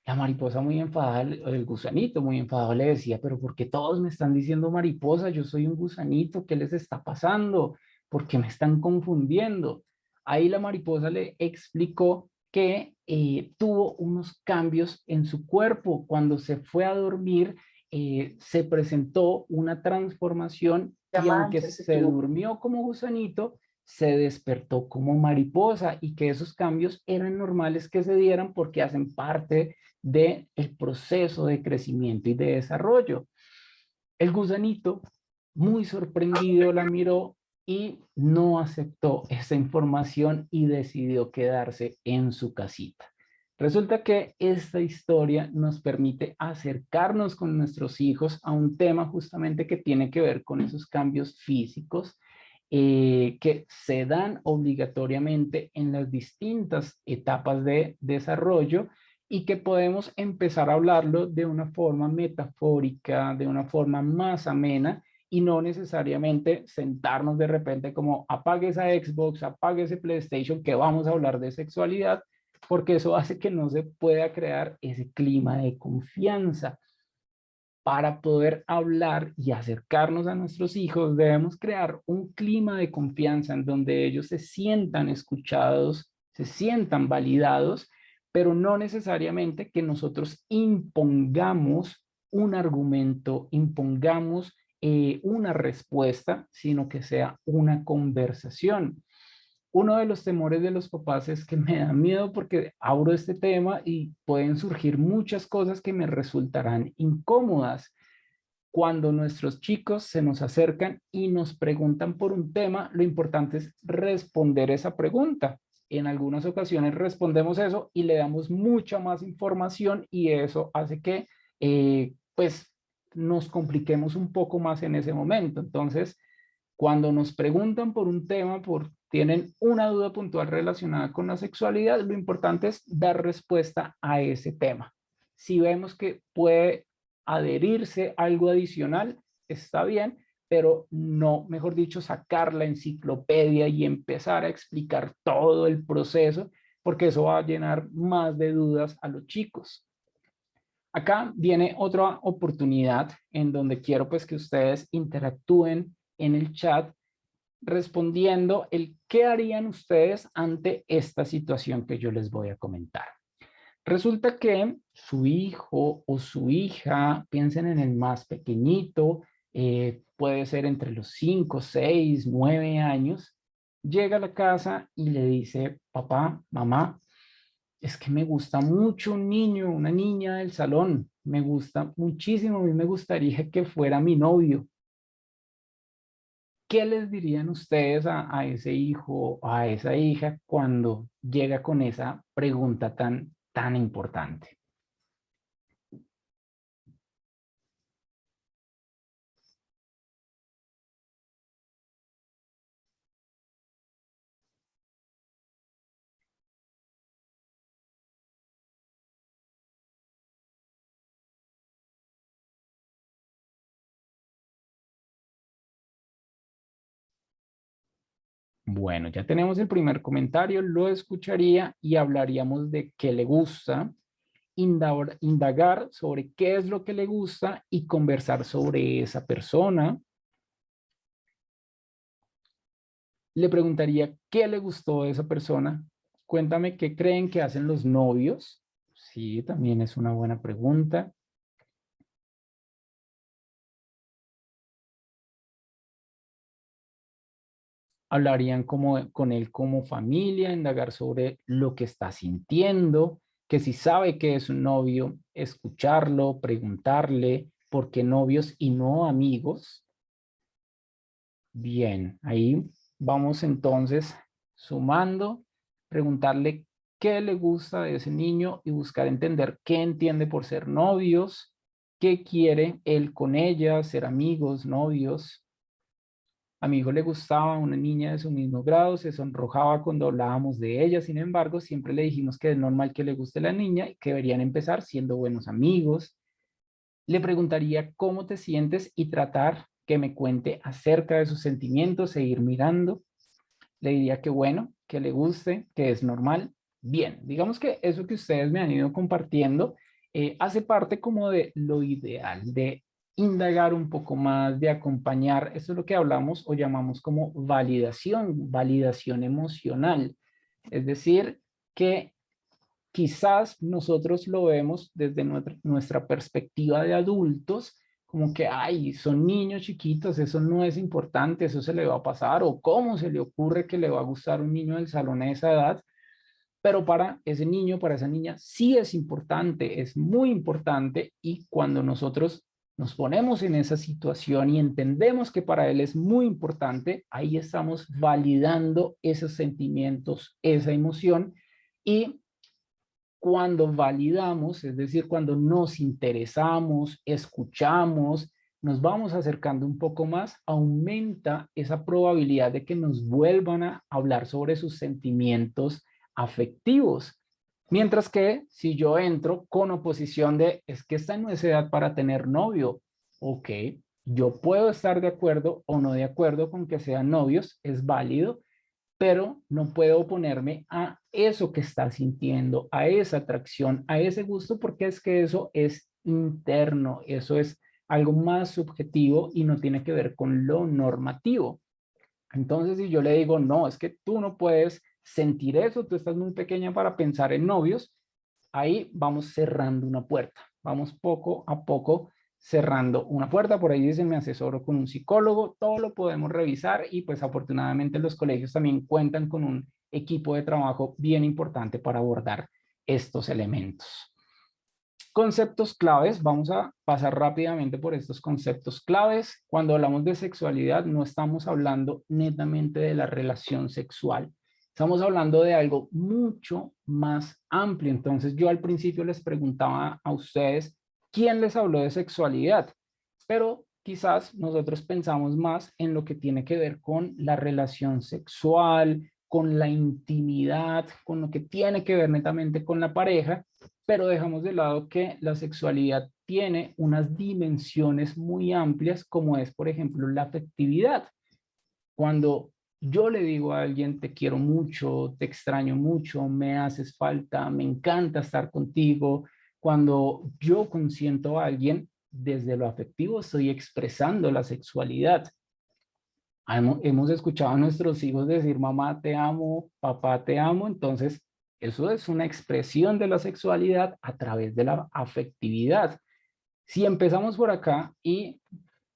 La mariposa muy enfadada, el gusanito muy enfadado le decía, pero ¿por qué todos me están diciendo mariposa? Yo soy un gusanito, ¿qué les está pasando? ¿Por qué me están confundiendo? Ahí la mariposa le explicó que tuvo unos cambios en su cuerpo. Cuando se fue a dormir, se presentó una transformación y aunque se durmió como gusanito, se despertó como mariposa y que esos cambios eran normales que se dieran porque hacen parte del proceso de crecimiento y de desarrollo. El gusanito, muy sorprendido, la miró y no aceptó esa información y decidió quedarse en su casita. Resulta que esta historia nos permite acercarnos con nuestros hijos a un tema justamente que tiene que ver con esos cambios físicos que se dan obligatoriamente en las distintas etapas de desarrollo y que podemos empezar a hablarlo de una forma metafórica, de una forma más amena y no necesariamente sentarnos de repente como apague esa Xbox, apague ese PlayStation, que vamos a hablar de sexualidad, porque eso hace que no se pueda crear ese clima de confianza. Para poder hablar y acercarnos a nuestros hijos, debemos crear un clima de confianza en donde ellos se sientan escuchados, se sientan validados, pero no necesariamente que nosotros impongamos un argumento, impongamos una respuesta, sino que sea una conversación. Uno de los temores de los papás es que me da miedo porque abro este tema y pueden surgir muchas cosas que me resultarán incómodas. Cuando nuestros chicos se nos acercan y nos preguntan por un tema, lo importante es responder esa pregunta. En algunas ocasiones respondemos eso y le damos mucha más información y eso hace que pues nos compliquemos un poco más en ese momento. Entonces, cuando nos preguntan por un tema, tienen una duda puntual relacionada con la sexualidad, lo importante es dar respuesta a ese tema. Si vemos que puede adherirse algo adicional, está bien, pero no, mejor dicho, sacar la enciclopedia y empezar a explicar todo el proceso, porque eso va a llenar más de dudas a los chicos. Acá viene otra oportunidad en donde quiero pues que ustedes interactúen en el chat respondiendo el qué harían ustedes ante esta situación que yo les voy a comentar. Resulta que su hijo o su hija, piensen en el más pequeñito, puede ser entre los 5, 6, 9 años, llega a la casa y le dice, papá, mamá, es que me gusta mucho un niño, una niña del salón, me gusta muchísimo, a mí me gustaría que fuera mi novio. ¿Qué les dirían ustedes a ese hijo o a esa hija cuando llega con esa pregunta tan importante? Bueno, ya tenemos el primer comentario, lo escucharía y hablaríamos de qué le gusta, indagar sobre qué es lo que le gusta y conversar sobre esa persona. Le preguntaría qué le gustó de esa persona. Cuéntame qué creen que hacen los novios. Sí, también es una buena pregunta. Hablarían con él como familia, indagar sobre lo que está sintiendo, que si sabe que es un novio, escucharlo, preguntarle por qué novios y no amigos. Bien, ahí vamos entonces sumando, preguntarle qué le gusta de ese niño y buscar entender qué entiende por ser novios, qué quiere él con ella, ser amigos, novios. A mi hijo le gustaba una niña de su mismo grado, se sonrojaba cuando hablábamos de ella, sin embargo, siempre le dijimos que es normal que le guste la niña y que deberían empezar siendo buenos amigos. Le preguntaría cómo te sientes y tratar que me cuente acerca de sus sentimientos, seguir mirando. Le diría que bueno, que le guste, que es normal. Bien, digamos que eso que ustedes me han ido compartiendo hace parte como de lo ideal, de indagar un poco más, de acompañar. Esto es lo que hablamos o llamamos como validación, validación emocional. Es decir, que quizás nosotros lo vemos desde nuestra perspectiva de adultos, como que, ay, son niños chiquitos, eso no es importante, eso se le va a pasar, o cómo se le ocurre que le va a gustar un niño del salón a esa edad, pero para ese niño, para esa niña, sí es importante, es muy importante, y cuando nosotros nos ponemos en esa situación y entendemos que para él es muy importante, ahí estamos validando esos sentimientos, esa emoción, y cuando validamos, es decir, cuando nos interesamos, escuchamos, nos vamos acercando un poco más, aumenta esa probabilidad de que nos vuelvan a hablar sobre sus sentimientos afectivos. Mientras que si yo entro con oposición de, es que esta no es edad para tener novio, ok, yo puedo estar de acuerdo o no de acuerdo con que sean novios, es válido, pero no puedo oponerme a eso que está sintiendo, a esa atracción, a ese gusto, porque es que eso es interno, eso es algo más subjetivo y no tiene que ver con lo normativo. Entonces, si yo le digo, no, es que tú no puedes sentir eso, tú estás muy pequeña para pensar en novios, ahí vamos cerrando una puerta, vamos poco a poco cerrando una puerta. Por ahí dicen, me asesoro con un psicólogo, todo lo podemos revisar y pues afortunadamente los colegios también cuentan con un equipo de trabajo bien importante para abordar estos elementos. Conceptos claves, vamos a pasar rápidamente por estos conceptos claves. Cuando hablamos de sexualidad, no estamos hablando netamente de la relación sexual. Estamos hablando de algo mucho más amplio. Entonces, yo al principio les preguntaba a ustedes, ¿quién les habló de sexualidad? Pero quizás nosotros pensamos más en lo que tiene que ver con la relación sexual, con la intimidad, con lo que tiene que ver netamente con la pareja, pero dejamos de lado que la sexualidad tiene unas dimensiones muy amplias, como es, por ejemplo, la afectividad. Cuando yo le digo a alguien, te quiero mucho, te extraño mucho, me haces falta, me encanta estar contigo, cuando yo consiento a alguien, desde lo afectivo estoy expresando la sexualidad. Hemos escuchado a nuestros hijos decir, mamá te amo, papá te amo, entonces eso es una expresión de la sexualidad a través de la afectividad. Si empezamos por acá y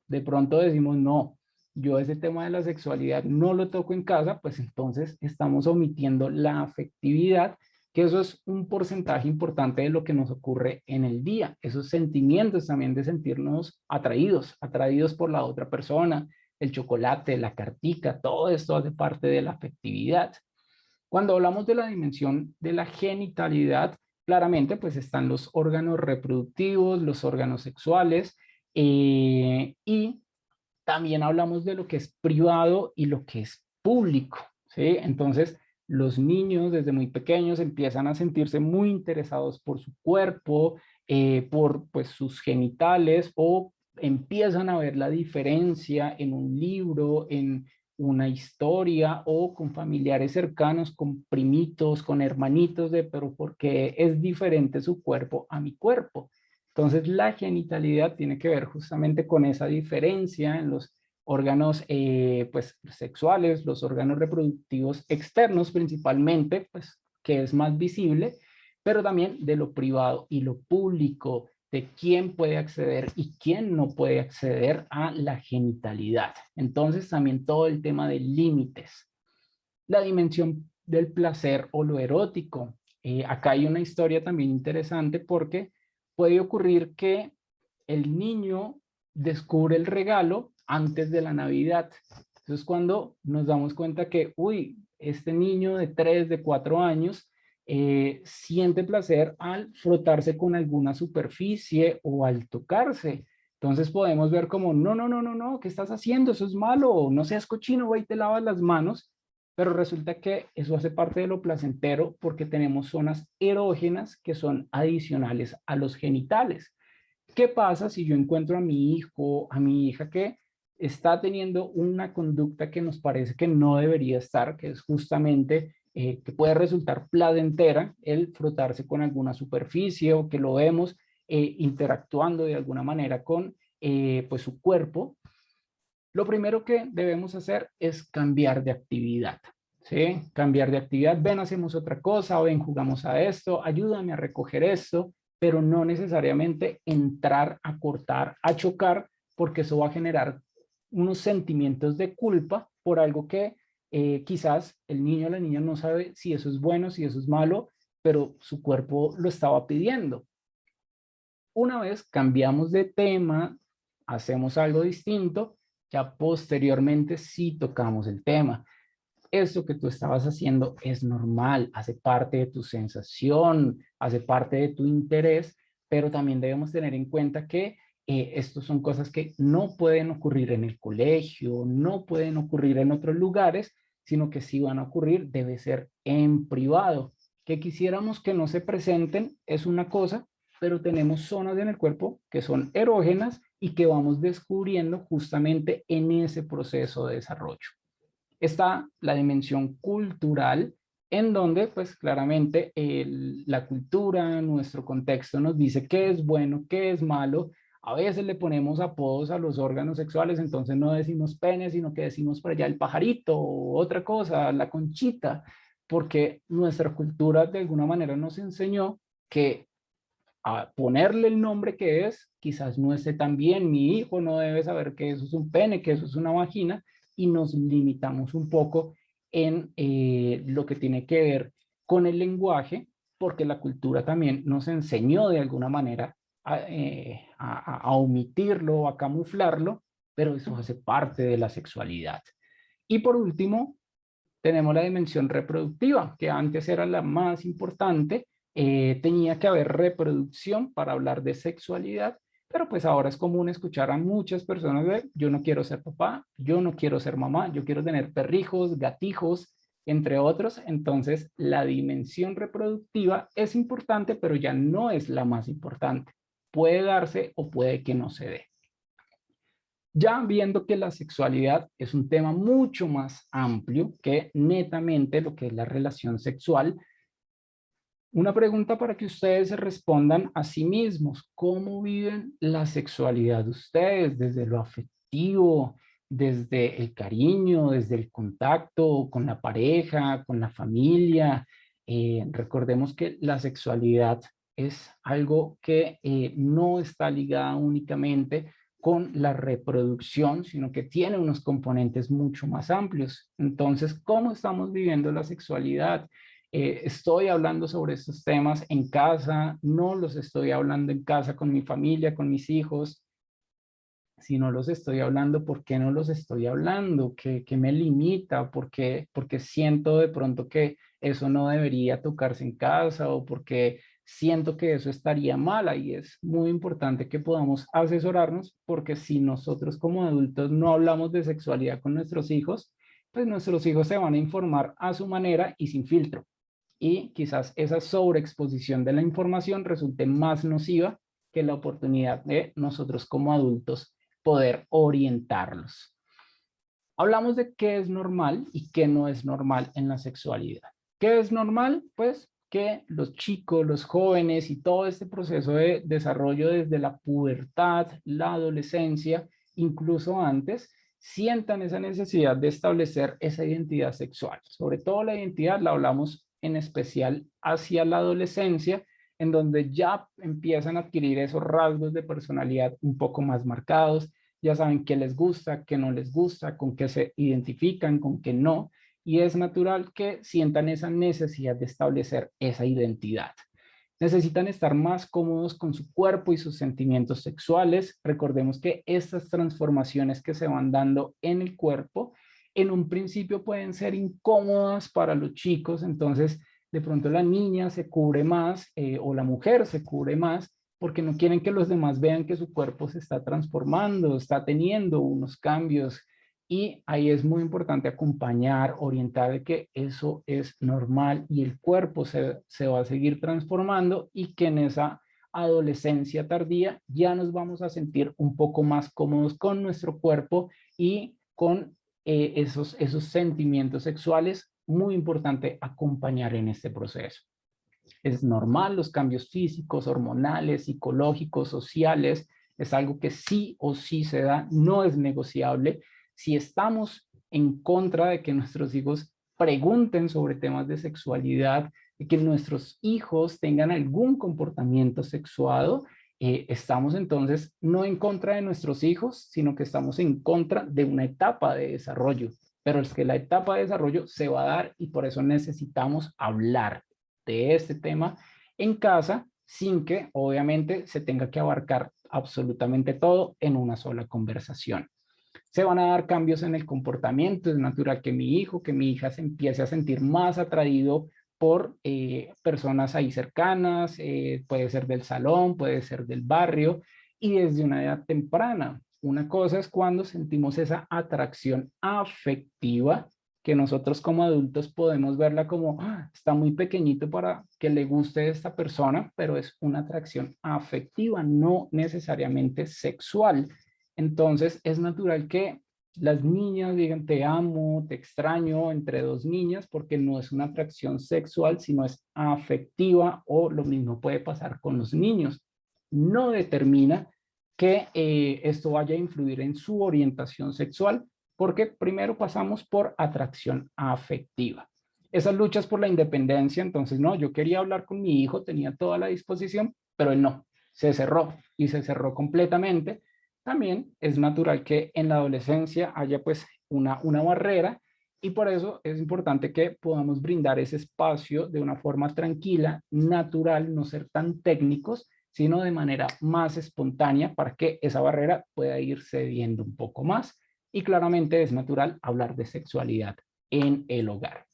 de pronto decimos, no, yo ese tema de la sexualidad no lo toco en casa, pues entonces estamos omitiendo la afectividad, que eso es un porcentaje importante de lo que nos ocurre en el día, esos sentimientos también de sentirnos atraídos por la otra persona, el chocolate, la cartica, todo esto hace parte de la afectividad. Cuando hablamos de la dimensión de la genitalidad, claramente pues están los órganos reproductivos, los órganos sexuales, y también hablamos de lo que es privado y lo que es público, ¿sí? Entonces, los niños desde muy pequeños empiezan a sentirse muy interesados por su cuerpo, por pues, sus genitales, o empiezan a ver la diferencia en un libro, en una historia, o con familiares cercanos, con primitos, con hermanitos, pero porque es diferente su cuerpo a mi cuerpo. Entonces, la genitalidad tiene que ver justamente con esa diferencia en los órganos pues, sexuales, los órganos reproductivos externos principalmente, pues, que es más visible, pero también de lo privado y lo público, de quién puede acceder y quién no puede acceder a la genitalidad. Entonces, también todo el tema de límites. La dimensión del placer o lo erótico. Acá hay una historia también interesante porque puede ocurrir que el niño descubre el regalo antes de la Navidad. Entonces, cuando nos damos cuenta que, uy, este niño de 3, de 4 años siente placer al frotarse con alguna superficie o al tocarse. Entonces podemos ver como, no, no, no, no, no, ¿qué estás haciendo? Eso es malo, no seas cochino, ve y te lavas las manos. Pero resulta que eso hace parte de lo placentero porque tenemos zonas erógenas que son adicionales a los genitales. ¿Qué pasa si yo encuentro a mi hijo, a mi hija que está teniendo una conducta que nos parece que no debería estar, que es justamente que puede resultar placentera el frotarse con alguna superficie o que lo vemos interactuando de alguna manera con pues su cuerpo? Lo primero que debemos hacer es cambiar de actividad, ¿sí? Cambiar de actividad, ven, hacemos otra cosa, ven, jugamos a esto, ayúdame a recoger esto, pero no necesariamente entrar a cortar, a chocar, porque eso va a generar unos sentimientos de culpa por algo que quizás el niño o la niña no sabe si eso es bueno, si eso es malo, pero su cuerpo lo estaba pidiendo. Una vez cambiamos de tema, hacemos algo distinto, ya posteriormente sí tocamos el tema. Esto que tú estabas haciendo es normal, hace parte de tu sensación, hace parte de tu interés, pero también debemos tener en cuenta que estos son cosas que no pueden ocurrir en el colegio, no pueden ocurrir en otros lugares, sino que si van a ocurrir debe ser en privado. Que quisiéramos que no se presenten es una cosa, pero tenemos zonas en el cuerpo que son erógenas y que vamos descubriendo justamente en ese proceso de desarrollo. Está la dimensión cultural, en donde pues claramente la cultura, nuestro contexto nos dice qué es bueno, qué es malo. A veces le ponemos apodos a los órganos sexuales, entonces no decimos pene, sino que decimos por allá el pajarito o otra cosa, la conchita, porque nuestra cultura de alguna manera nos enseñó que a ponerle el nombre que es, quizás no esté tan bien, mi hijo no debe saber que eso es un pene, que eso es una vagina, y nos limitamos un poco en lo que tiene que ver con el lenguaje, porque la cultura también nos enseñó de alguna manera a omitirlo, a camuflarlo, pero eso hace parte de la sexualidad. Y por último, tenemos la dimensión reproductiva, que antes era la más importante. Tenía que haber reproducción para hablar de sexualidad, pero pues ahora es común escuchar a muchas personas de, yo no quiero ser papá, yo no quiero ser mamá, yo quiero tener perrijos, gatijos, entre otros. Entonces, la dimensión reproductiva es importante, pero ya no es la más importante. puede darse o puede que no se dé. Ya viendo que la sexualidad es un tema mucho más amplio que netamente lo que es la relación sexual, una pregunta para que ustedes se respondan a sí mismos. ¿Cómo viven la sexualidad de ustedes? Desde lo afectivo, desde el cariño, desde el contacto con la pareja, con la familia. Recordemos que la sexualidad es algo que no está ligada únicamente con la reproducción, sino que tiene unos componentes mucho más amplios. Entonces, ¿cómo estamos viviendo la sexualidad? Estoy hablando sobre estos temas en casa, no los estoy hablando en casa con mi familia, con mis hijos, si no los estoy hablando, ¿por qué no los estoy hablando? ¿Qué me limita? Porque siento de pronto que eso no debería tocarse en casa o porque siento que eso estaría mal. Y es muy importante que podamos asesorarnos porque si nosotros como adultos no hablamos de sexualidad con nuestros hijos, pues nuestros hijos se van a informar a su manera y sin filtro. Y quizás esa sobreexposición de la información resulte más nociva que la oportunidad de nosotros como adultos poder orientarlos. Hablamos de qué es normal y qué no es normal en la sexualidad. ¿Qué es normal? Pues que los chicos, los jóvenes y todo este proceso de desarrollo desde la pubertad, la adolescencia, incluso antes, sientan esa necesidad de establecer esa identidad sexual. Sobre todo la identidad la hablamos en especial hacia la adolescencia, en donde ya empiezan a adquirir esos rasgos de personalidad un poco más marcados, ya saben qué les gusta, qué no les gusta, con qué se identifican, con qué no, y es natural que sientan esa necesidad de establecer esa identidad. Necesitan estar más cómodos con su cuerpo y sus sentimientos sexuales. Recordemos que estas transformaciones que se van dando en el cuerpo, en un principio pueden ser incómodas para los chicos, entonces de pronto la niña se cubre más o la mujer se cubre más porque no quieren que los demás vean que su cuerpo se está transformando, está teniendo unos cambios. Y ahí es muy importante acompañar, orientar de que eso es normal y el cuerpo se va a seguir transformando y que en esa adolescencia tardía ya nos vamos a sentir un poco más cómodos con nuestro cuerpo y con esos sentimientos sexuales. Muy importante acompañar en este proceso. Es normal los cambios físicos, hormonales, psicológicos, sociales. Es algo que sí o sí se da, no es negociable. Si estamos en contra de que nuestros hijos pregunten sobre temas de sexualidad, de que nuestros hijos tengan algún comportamiento sexuado, estamos entonces no en contra de nuestros hijos, sino que estamos en contra de una etapa de desarrollo. Pero es que la etapa de desarrollo se va a dar y por eso necesitamos hablar de este tema en casa sin que obviamente se tenga que abarcar absolutamente todo en una sola conversación. Se van a dar cambios en el comportamiento, es natural que mi hijo, que mi hija se empiece a sentir más atraído por personas ahí cercanas, puede ser del salón, puede ser del barrio y desde una edad temprana. Una cosa es cuando sentimos esa atracción afectiva que nosotros como adultos podemos verla como está muy pequeñito para que le guste esta persona, pero es una atracción afectiva, no necesariamente sexual. Entonces es natural que las niñas digan te amo, te extraño entre dos niñas porque no es una atracción sexual, sino es afectiva o lo mismo puede pasar con los niños. No determina que esto vaya a influir en su orientación sexual porque primero pasamos por atracción afectiva. Esas luchas por la independencia, entonces no, yo quería hablar con mi hijo, tenía toda la disposición, pero él no, se cerró y se cerró completamente. También es natural que en la adolescencia haya pues una barrera y por eso es importante que podamos brindar ese espacio de una forma tranquila, natural, no ser tan técnicos, sino de manera más espontánea para que esa barrera pueda ir cediendo un poco más. Y claramente es natural hablar de sexualidad en el hogar.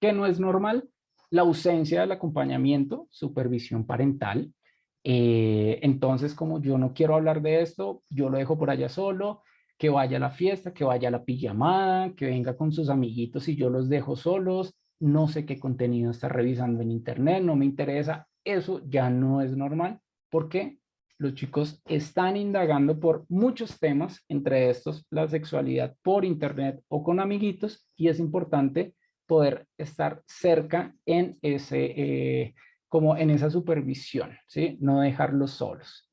¿Qué no es normal? La ausencia del acompañamiento, supervisión parental. Entonces, como yo no quiero hablar de esto, yo lo dejo por allá solo, que vaya a la fiesta, que vaya a la pijamada, que venga con sus amiguitos y yo los dejo solos, no sé qué contenido está revisando en internet, no me interesa, eso ya no es normal porque los chicos están indagando por muchos temas, entre estos la sexualidad por internet o con amiguitos, y es importante poder estar cerca en como en esa supervisión, ¿sí? No dejarlos solos.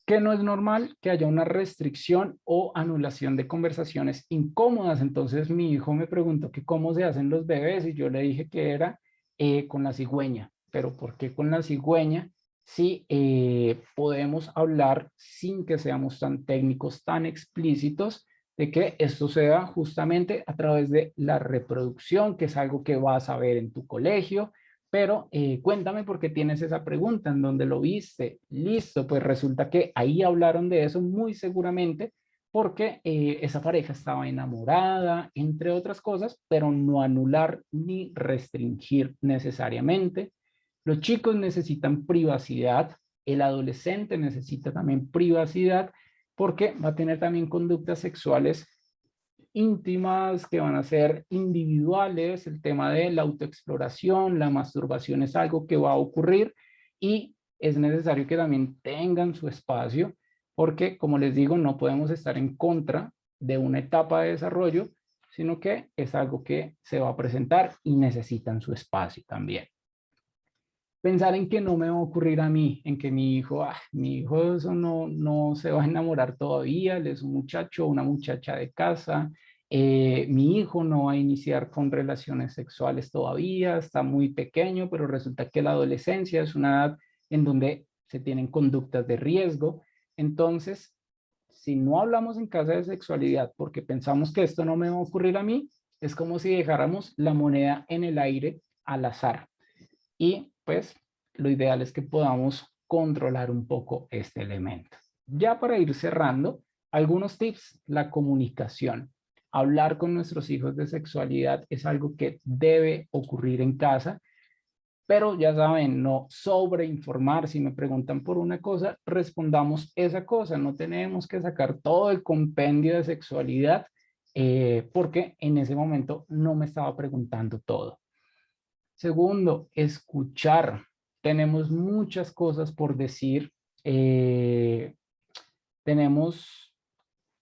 Que no es normal que haya una restricción o anulación de conversaciones incómodas. Entonces mi hijo me preguntó que cómo se hacen los bebés y yo le dije que era con la cigüeña. Pero ¿por qué con la cigüeña? Si podemos hablar sin que seamos tan técnicos, tan explícitos, de que esto se da justamente a través de la reproducción, que es algo que vas a ver en tu colegio. Pero cuéntame por qué tienes esa pregunta, ¿en dónde lo viste? Listo, pues resulta que ahí hablaron de eso muy seguramente porque esa pareja estaba enamorada, entre otras cosas, pero no anular ni restringir necesariamente. Los chicos necesitan privacidad, el adolescente necesita también privacidad porque va a tener también conductas sexuales íntimas, que van a ser individuales. El tema de la autoexploración, la masturbación es algo que va a ocurrir y es necesario que también tengan su espacio porque, como les digo, no podemos estar en contra de una etapa de desarrollo, sino que es algo que se va a presentar y necesitan su espacio también. Pensar en que no me va a ocurrir a mí, en que mi hijo eso no se va a enamorar todavía, él es un muchacho o una muchacha de casa, mi hijo no va a iniciar con relaciones sexuales todavía, está muy pequeño, pero resulta que la adolescencia es una edad en donde se tienen conductas de riesgo. Entonces, si no hablamos en casa de sexualidad porque pensamos que esto no me va a ocurrir a mí, es como si dejáramos la moneda en el aire al azar. Y pues lo ideal es que podamos controlar un poco este elemento. Ya para ir cerrando, algunos tips: la comunicación. Hablar con nuestros hijos de sexualidad es algo que debe ocurrir en casa, pero ya saben, no sobreinformar. Si me preguntan por una cosa, respondamos esa cosa. No tenemos que sacar todo el compendio de sexualidad porque en ese momento no me estaba preguntando todo. Segundo, escuchar. Tenemos muchas cosas por decir. Tenemos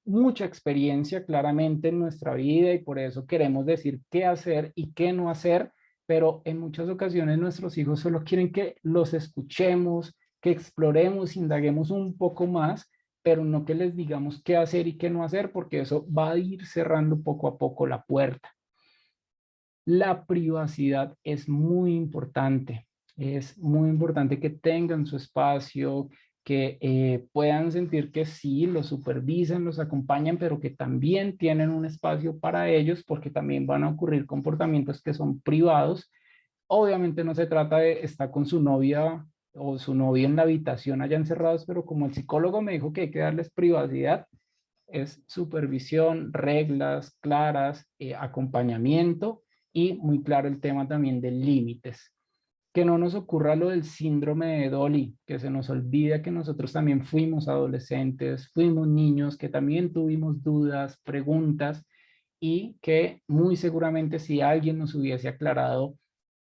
mucha experiencia claramente en nuestra vida y por eso queremos decir qué hacer y qué no hacer, pero en muchas ocasiones nuestros hijos solo quieren que los escuchemos, que exploremos, indaguemos un poco más, pero no que les digamos qué hacer y qué no hacer, porque eso va a ir cerrando poco a poco la puerta. La privacidad es muy importante. Es muy importante que tengan su espacio, que puedan sentir que sí, los supervisan, los acompañan, pero que también tienen un espacio para ellos, porque también van a ocurrir comportamientos que son privados. Obviamente no se trata de estar con su novia o su novio en la habitación allá encerrados, pero como el psicólogo me dijo que hay que darles privacidad, es supervisión, reglas claras, acompañamiento y muy claro el tema también de límites. Que no nos ocurra lo del síndrome de Dolly, que se nos olvida que nosotros también fuimos adolescentes, fuimos niños, que también tuvimos dudas, preguntas y que muy seguramente si alguien nos hubiese aclarado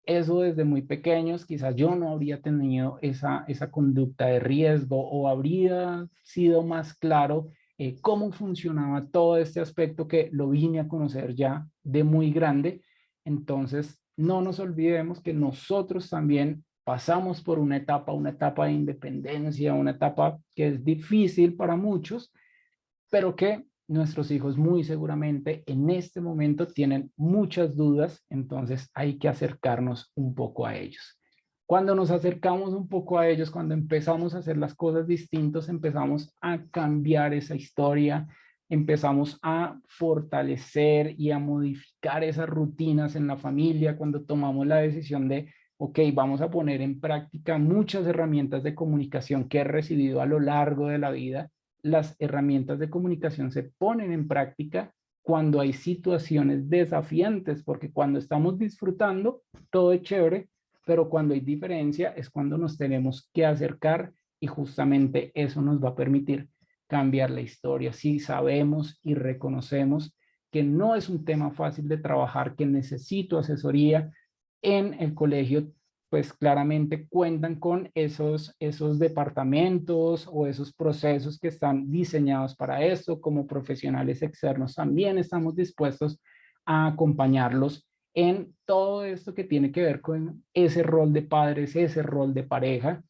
eso desde muy pequeños, quizás yo no habría tenido esa conducta de riesgo o habría sido más claro cómo funcionaba todo este aspecto que lo vine a conocer ya de muy grande. Entonces, no nos olvidemos que nosotros también pasamos por una etapa de independencia, una etapa que es difícil para muchos, pero que nuestros hijos muy seguramente en este momento tienen muchas dudas, entonces hay que acercarnos un poco a ellos. Cuando nos acercamos un poco a ellos, cuando empezamos a hacer las cosas distintos, empezamos a cambiar esa historia, empezamos a fortalecer y a modificar esas rutinas en la familia, cuando tomamos la decisión de, ok, vamos a poner en práctica muchas herramientas de comunicación que he recibido a lo largo de la vida. Las herramientas de comunicación se ponen en práctica cuando hay situaciones desafiantes, porque cuando estamos disfrutando, todo es chévere, pero cuando hay diferencia es cuando nos tenemos que acercar y justamente eso nos va a permitir cambiar la historia. Si sabemos y reconocemos que no es un tema fácil de trabajar, que necesito asesoría, en el colegio pues claramente cuentan con esos departamentos o esos procesos que están diseñados para esto. Como profesionales externos también estamos dispuestos a acompañarlos en todo esto que tiene que ver con ese rol de padres, ese rol de pareja,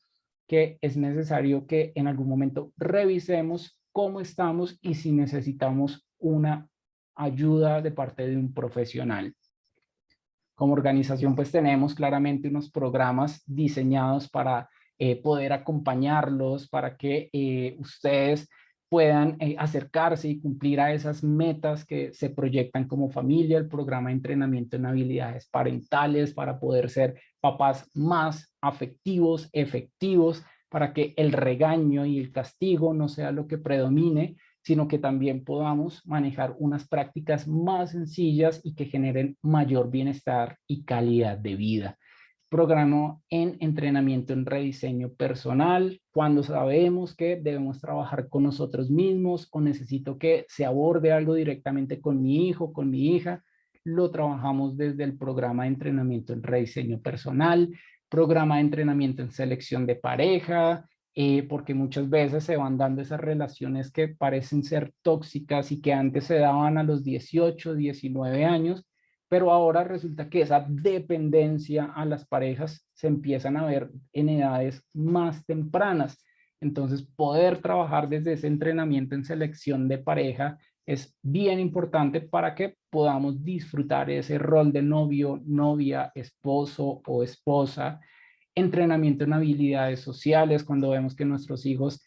que es necesario que en algún momento revisemos cómo estamos y si necesitamos una ayuda de parte de un profesional. Como organización, pues tenemos claramente unos programas diseñados para poder acompañarlos, para que ustedes puedan acercarse y cumplir a esas metas que se proyectan como familia, el programa de entrenamiento en habilidades parentales para poder ser papás más afectivos, efectivos, para que el regaño y el castigo no sea lo que predomine, sino que también podamos manejar unas prácticas más sencillas y que generen mayor bienestar y calidad de vida. Programa en entrenamiento en rediseño personal, cuando sabemos que debemos trabajar con nosotros mismos o necesito que se aborde algo directamente con mi hijo, con mi hija, lo trabajamos desde el programa de entrenamiento en rediseño personal, programa de entrenamiento en selección de pareja, porque muchas veces se van dando esas relaciones que parecen ser tóxicas y que antes se daban a los 18, 19 años, pero ahora resulta que esa dependencia a las parejas se empiezan a ver en edades más tempranas. Entonces, poder trabajar desde ese entrenamiento en selección de pareja es bien importante para que podamos disfrutar ese rol de novio, novia, esposo o esposa. Entrenamiento en habilidades sociales, cuando vemos que nuestros hijos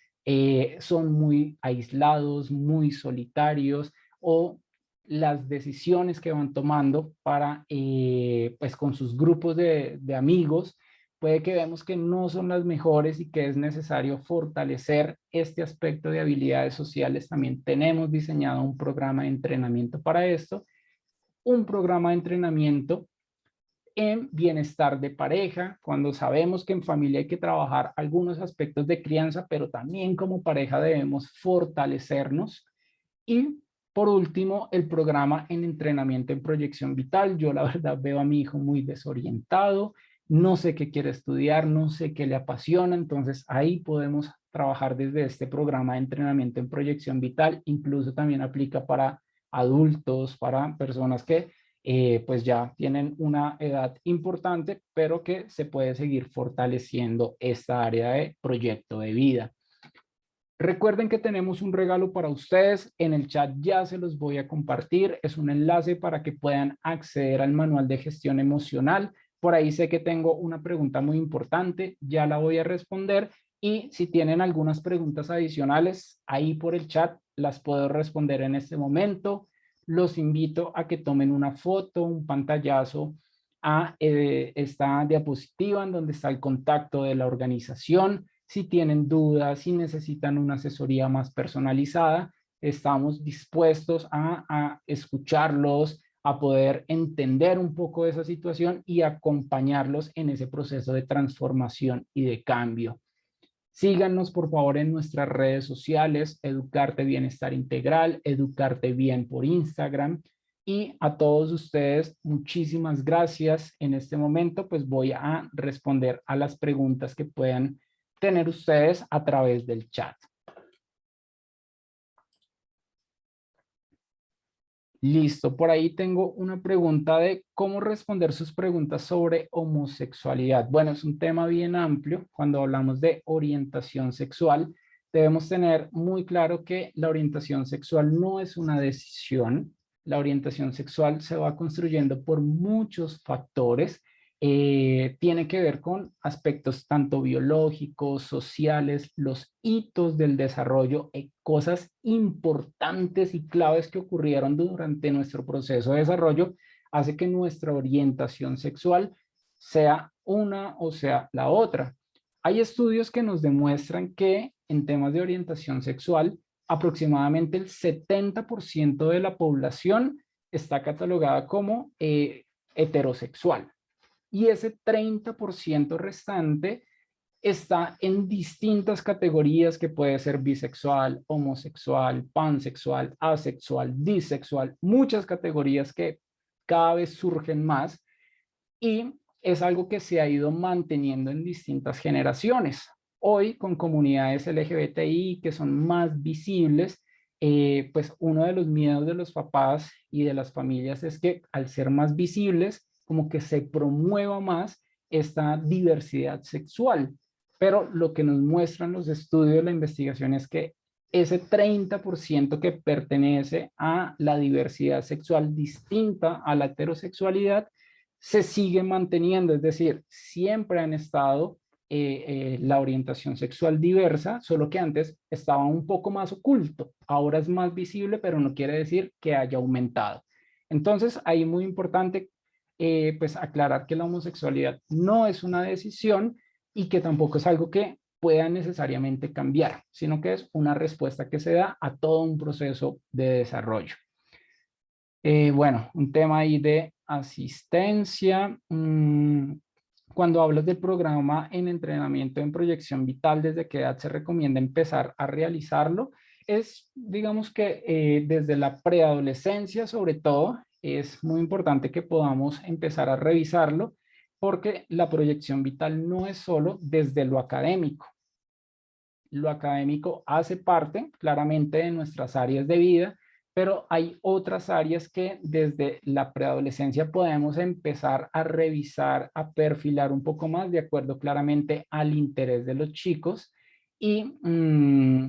son muy aislados, muy solitarios, o las decisiones que van tomando para, pues con sus grupos de amigos, puede que vemos que no son las mejores y que es necesario fortalecer este aspecto de habilidades sociales. También tenemos diseñado un programa de entrenamiento para esto, un programa de entrenamiento en bienestar de pareja, cuando sabemos que en familia hay que trabajar algunos aspectos de crianza, pero también como pareja debemos fortalecernos. Y por último, el programa en entrenamiento en proyección vital. Yo la verdad veo a mi hijo muy desorientado, no sé qué quiere estudiar, no sé qué le apasiona, entonces ahí podemos trabajar desde este programa de entrenamiento en proyección vital. Incluso también aplica para adultos, para personas que pues ya tienen una edad importante, pero que se puede seguir fortaleciendo esta área de proyecto de vida. Recuerden que tenemos un regalo para ustedes. En el chat ya se los voy a compartir. Es un enlace para que puedan acceder al manual de gestión emocional. Por ahí sé que tengo una pregunta muy importante. Ya la voy a responder. Y si tienen algunas preguntas adicionales, ahí por el chat las puedo responder en este momento. Los invito a que tomen una foto, un pantallazo a esta diapositiva en donde está el contacto de la organización. Si tienen dudas, si necesitan una asesoría más personalizada, estamos dispuestos a escucharlos, a poder entender un poco de esa situación y acompañarlos en ese proceso de transformación y de cambio. Síganos, por favor, en nuestras redes sociales, Educarte Bienestar Integral, Educarte Bien por Instagram. Y a todos ustedes, muchísimas gracias. En este momento, pues voy a responder a las preguntas que puedan tener ustedes a través del chat. Listo, por ahí tengo una pregunta de cómo responder sus preguntas sobre homosexualidad. Bueno, es un tema bien amplio. Cuando hablamos de orientación sexual, debemos tener muy claro que la orientación sexual no es una decisión. La orientación sexual se va construyendo por muchos factores. Tiene que ver con aspectos tanto biológicos, sociales, los hitos del desarrollo, cosas importantes y claves que ocurrieron durante nuestro proceso de desarrollo, hace que nuestra orientación sexual sea una o sea la otra. Hay estudios que nos demuestran que en temas de orientación sexual, aproximadamente el 70% de la población está catalogada como heterosexual. Y ese 30% restante está en distintas categorías que puede ser bisexual, homosexual, pansexual, asexual, disexual, muchas categorías que cada vez surgen más y es algo que se ha ido manteniendo en distintas generaciones. Hoy, con comunidades LGBTI que son más visibles, pues uno de los miedos de los papás y de las familias es que al ser más visibles, como que se promueva más esta diversidad sexual. Pero lo que nos muestran los estudios, la investigación es que ese 30% que pertenece a la diversidad sexual distinta a la heterosexualidad se sigue manteniendo, es decir, siempre han estado la orientación sexual diversa, solo que antes estaba un poco más oculto, ahora es más visible, pero no quiere decir que haya aumentado. Entonces, ahí muy importante pues aclarar que la homosexualidad no es una decisión y que tampoco es algo que pueda necesariamente cambiar, sino que es una respuesta que se da a todo un proceso de desarrollo. Bueno, un tema ahí de asistencia. Cuando hablas del programa en entrenamiento en proyección vital, ¿desde qué edad se recomienda empezar a realizarlo? Es, digamos que desde la preadolescencia, sobre todo, es muy importante que podamos empezar a revisarlo, porque la proyección vital no es solo desde lo académico. Lo académico hace parte claramente de nuestras áreas de vida, pero hay otras áreas que desde la preadolescencia podemos empezar a revisar, a perfilar un poco más de acuerdo claramente al interés de los chicos. Y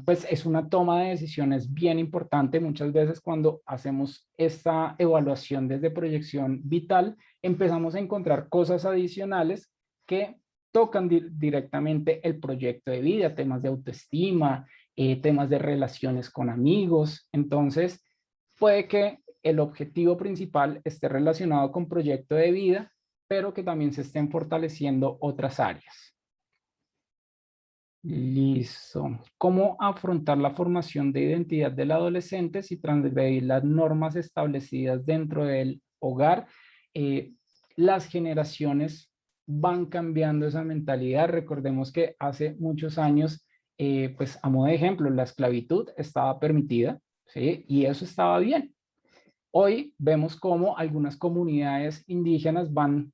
pues es una toma de decisiones bien importante. Muchas veces cuando hacemos esta evaluación desde proyección vital, empezamos a encontrar cosas adicionales que tocan directamente el proyecto de vida, temas de autoestima, temas de relaciones con amigos. Entonces, puede que el objetivo principal esté relacionado con proyecto de vida, pero que también se estén fortaleciendo otras áreas. Listo. ¿Cómo afrontar la formación de identidad del adolescente si transgredir las normas establecidas dentro del hogar? Las generaciones van cambiando esa mentalidad. Recordemos que hace muchos años, pues a modo de ejemplo, la esclavitud estaba permitida, ¿sí? Y eso estaba bien. Hoy vemos cómo algunas comunidades indígenas van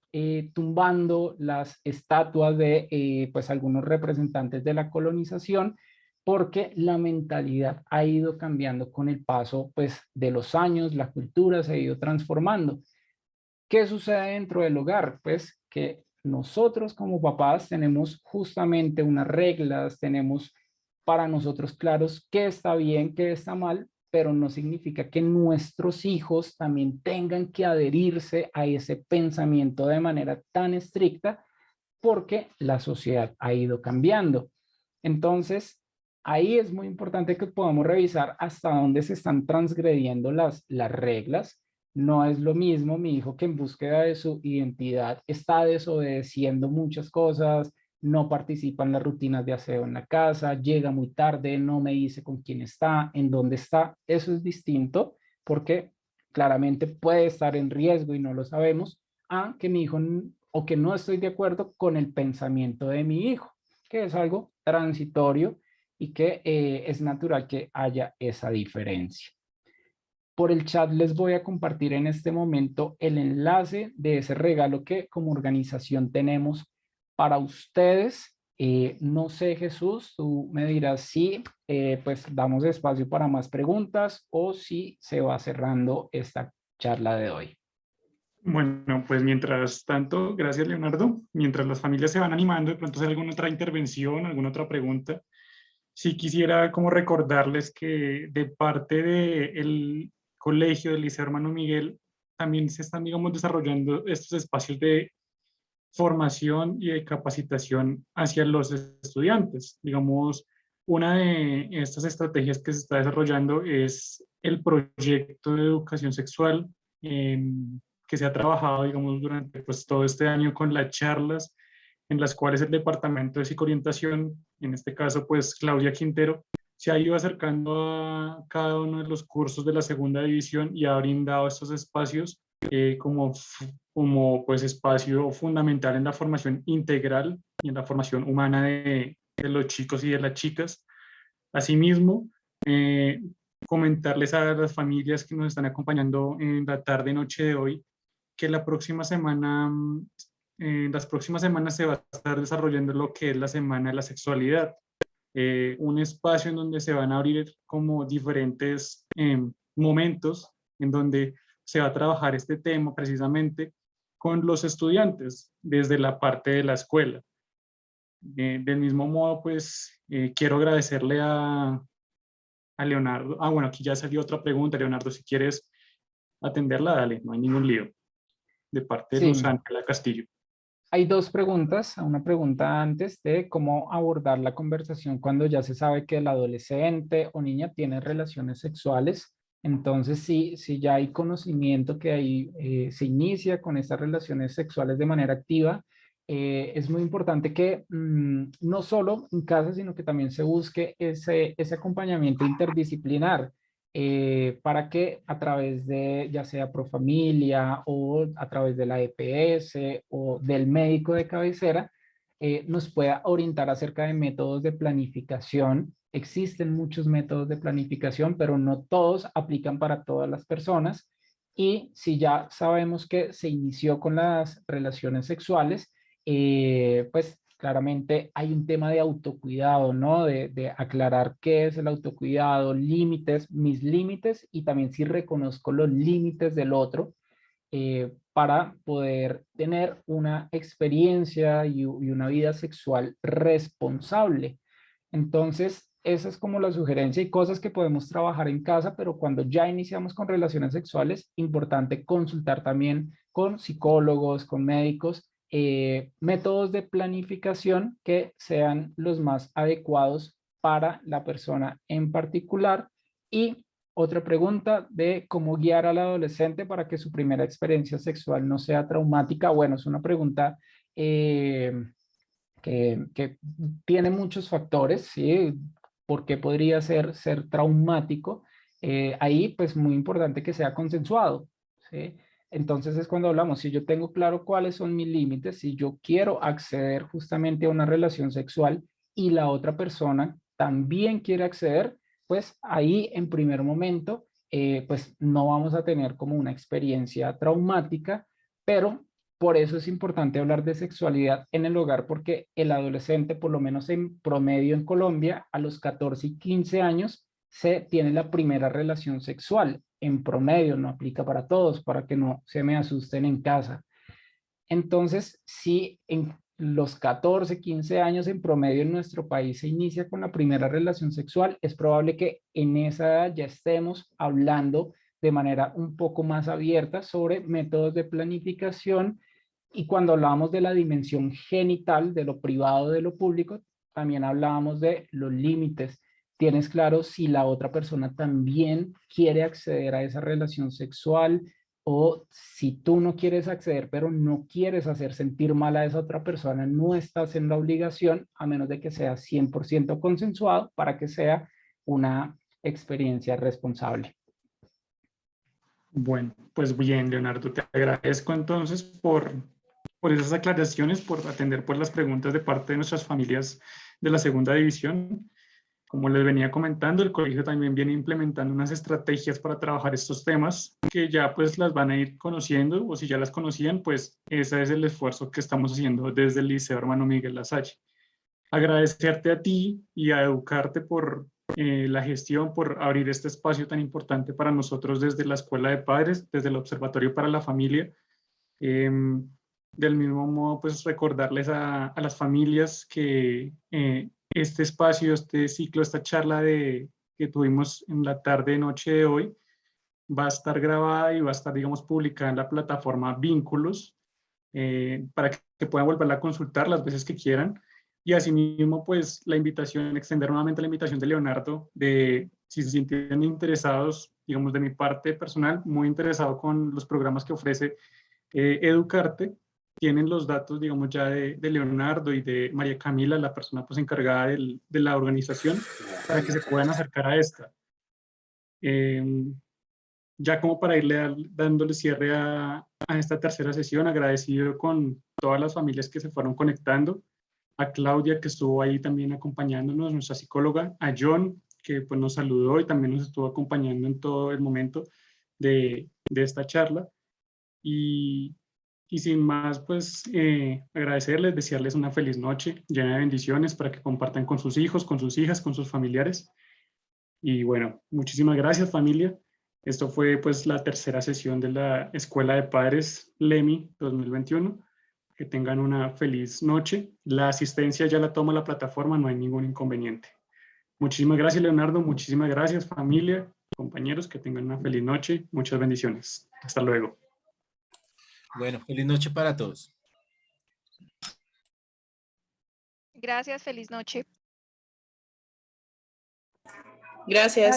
tumbando las estatuas de pues algunos representantes de la colonización, porque la mentalidad ha ido cambiando con el paso pues de los años, la cultura se ha ido transformando. ¿Qué sucede dentro del hogar? Pues que nosotros como papás tenemos justamente unas reglas, tenemos para nosotros claros qué está bien, qué está mal, pero no significa que nuestros hijos también tengan que adherirse a ese pensamiento de manera tan estricta, porque la sociedad ha ido cambiando. Entonces, ahí es muy importante que podamos revisar hasta dónde se están transgrediendo las reglas. No es lo mismo mi hijo que en búsqueda de su identidad está desobedeciendo muchas cosas, no participa en las rutinas de aseo en la casa, llega muy tarde, no me dice con quién está, en dónde está. Eso es distinto porque claramente puede estar en riesgo y no lo sabemos, a que mi hijo o que no estoy de acuerdo con el pensamiento de mi hijo, que es algo transitorio y que es natural que haya esa diferencia. Por el chat les voy a compartir en este momento el enlace de ese regalo que como organización tenemos para ustedes. No sé, Jesús, tú me dirás si pues damos espacio para más preguntas o si se va cerrando esta charla de hoy. Bueno, pues mientras tanto, gracias Leonardo, mientras las familias se van animando, de pronto hacer alguna otra intervención, alguna otra pregunta, sí quisiera como recordarles que de parte del colegio del Liceo Hermano Miguel también se están, digamos, desarrollando estos espacios de formación y de capacitación hacia los estudiantes. Digamos, una de estas estrategias que se está desarrollando es el proyecto de educación sexual que se ha trabajado, digamos, durante pues, todo este año con las charlas en las cuales el Departamento de Psicoorientación, en este caso, pues Claudia Quintero, se ha ido acercando a cada uno de los cursos de la segunda división y ha brindado estos espacios como pues espacio fundamental en la formación integral y en la formación humana de los chicos y de las chicas. Asimismo, comentarles a las familias que nos están acompañando en la tarde noche de hoy que la próxima semana en las próximas semanas se va a estar desarrollando lo que es la Semana de la Sexualidad, un espacio en donde se van a abrir como diferentes momentos en donde se va a trabajar este tema precisamente con los estudiantes desde la parte de la escuela. Del mismo modo, pues quiero agradecerle a Leonardo. Ah, bueno, aquí ya salió otra pregunta, Leonardo, si quieres atenderla, dale, no hay ningún lío. De parte de Sí, Luz Ángela Castillo. hay dos preguntas. Una pregunta antes de cómo abordar la conversación cuando ya se sabe que el adolescente o niña tiene relaciones sexuales. Entonces, si ya hay conocimiento que ahí se inicia con estas relaciones sexuales de manera activa, es muy importante que no solo en casa, sino que también se busque ese acompañamiento interdisciplinar para que a través de ya sea Profamilia o a través de la EPS o del médico de cabecera, nos pueda orientar acerca de métodos de planificación. Existen muchos métodos de planificación, pero no todos aplican para todas las personas. Y si ya sabemos que se inició con las relaciones sexuales, pues claramente hay un tema de autocuidado, ¿no? De aclarar qué es el autocuidado, límites, mis límites y también si reconozco los límites del otro para poder tener una experiencia y una vida sexual responsable. Entonces, esa es como la sugerencia y cosas que podemos trabajar en casa, pero cuando ya iniciamos con relaciones sexuales, importante consultar también con psicólogos, con médicos, métodos de planificación que sean los más adecuados para la persona en particular. Y otra pregunta de cómo guiar al adolescente para que su primera experiencia sexual no sea traumática. Bueno, es una pregunta que tiene muchos factores, ¿sí? ¿Por qué podría ser traumático? Ahí, pues, muy importante que sea consensuado, ¿sí? Entonces es cuando hablamos, si yo tengo claro cuáles son mis límites, si yo quiero acceder justamente a una relación sexual y la otra persona también quiere acceder, pues ahí en primer momento, pues no vamos a tener como una experiencia traumática, pero por eso es importante hablar de sexualidad en el hogar, porque el adolescente, por lo menos en promedio en Colombia, a los 14 y 15 años, se tiene la primera relación sexual. En promedio, no aplica para todos, para que no se me asusten en casa. Entonces, si en los 14, 15 años en promedio en nuestro país se inicia con la primera relación sexual, es probable que en esa edad ya estemos hablando de manera un poco más abierta sobre métodos de planificación y cuando hablábamos de la dimensión genital, de lo privado, de lo público, también hablábamos de los límites. Tienes claro si la otra persona también quiere acceder a esa relación sexual o si tú no quieres acceder, pero no quieres hacer sentir mal a esa otra persona, no estás en la obligación, a menos de que sea 100% consensuado para que sea una experiencia responsable. Bueno, pues bien, Leonardo, te agradezco entonces por esas aclaraciones, por atender pues, las preguntas de parte de nuestras familias de la segunda división. Como les venía comentando, el colegio también viene implementando unas estrategias para trabajar estos temas que ya pues las van a ir conociendo o si ya las conocían, pues ese es el esfuerzo que estamos haciendo desde el Liceo Hermano Miguel Lasalle. Agradecerte a ti y a Educarte por la gestión, por abrir este espacio tan importante para nosotros desde la Escuela de Padres, desde el Observatorio para la Familia. Del mismo modo, pues recordarles a las familias que este espacio, este ciclo, esta charla que tuvimos en la tarde-noche de hoy va a estar grabada y va a estar, digamos, publicada en la plataforma Vínculos para que puedan volverla a consultar las veces que quieran. Y asimismo, pues la invitación, extender nuevamente la invitación de Leonardo, de si se sienten interesados, digamos, de mi parte personal, muy interesado con los programas que ofrece Educarte. Tienen los datos, digamos, ya de Leonardo y de María Camila, la persona pues encargada de la organización, para que se puedan acercar a esta. Ya como para irle dándole cierre a esta tercera sesión, agradecido con todas las familias que se fueron conectando, a Claudia que estuvo ahí también acompañándonos, nuestra psicóloga, a John que pues nos saludó y también nos estuvo acompañando en todo el momento de esta charla. Y Y sin más, pues agradecerles, desearles una feliz noche llena de bendiciones para que compartan con sus hijos, con sus hijas, con sus familiares. Y bueno, muchísimas gracias, familia. Esto fue pues la tercera sesión de la Escuela de Padres LEMI 2021. Que tengan una feliz noche. La asistencia ya la toma la plataforma, no hay ningún inconveniente. Muchísimas gracias, Leonardo. Muchísimas gracias, familia, compañeros. Que tengan una feliz noche. Muchas bendiciones. Hasta luego. Bueno, feliz noche para todos. Gracias, feliz noche. Gracias.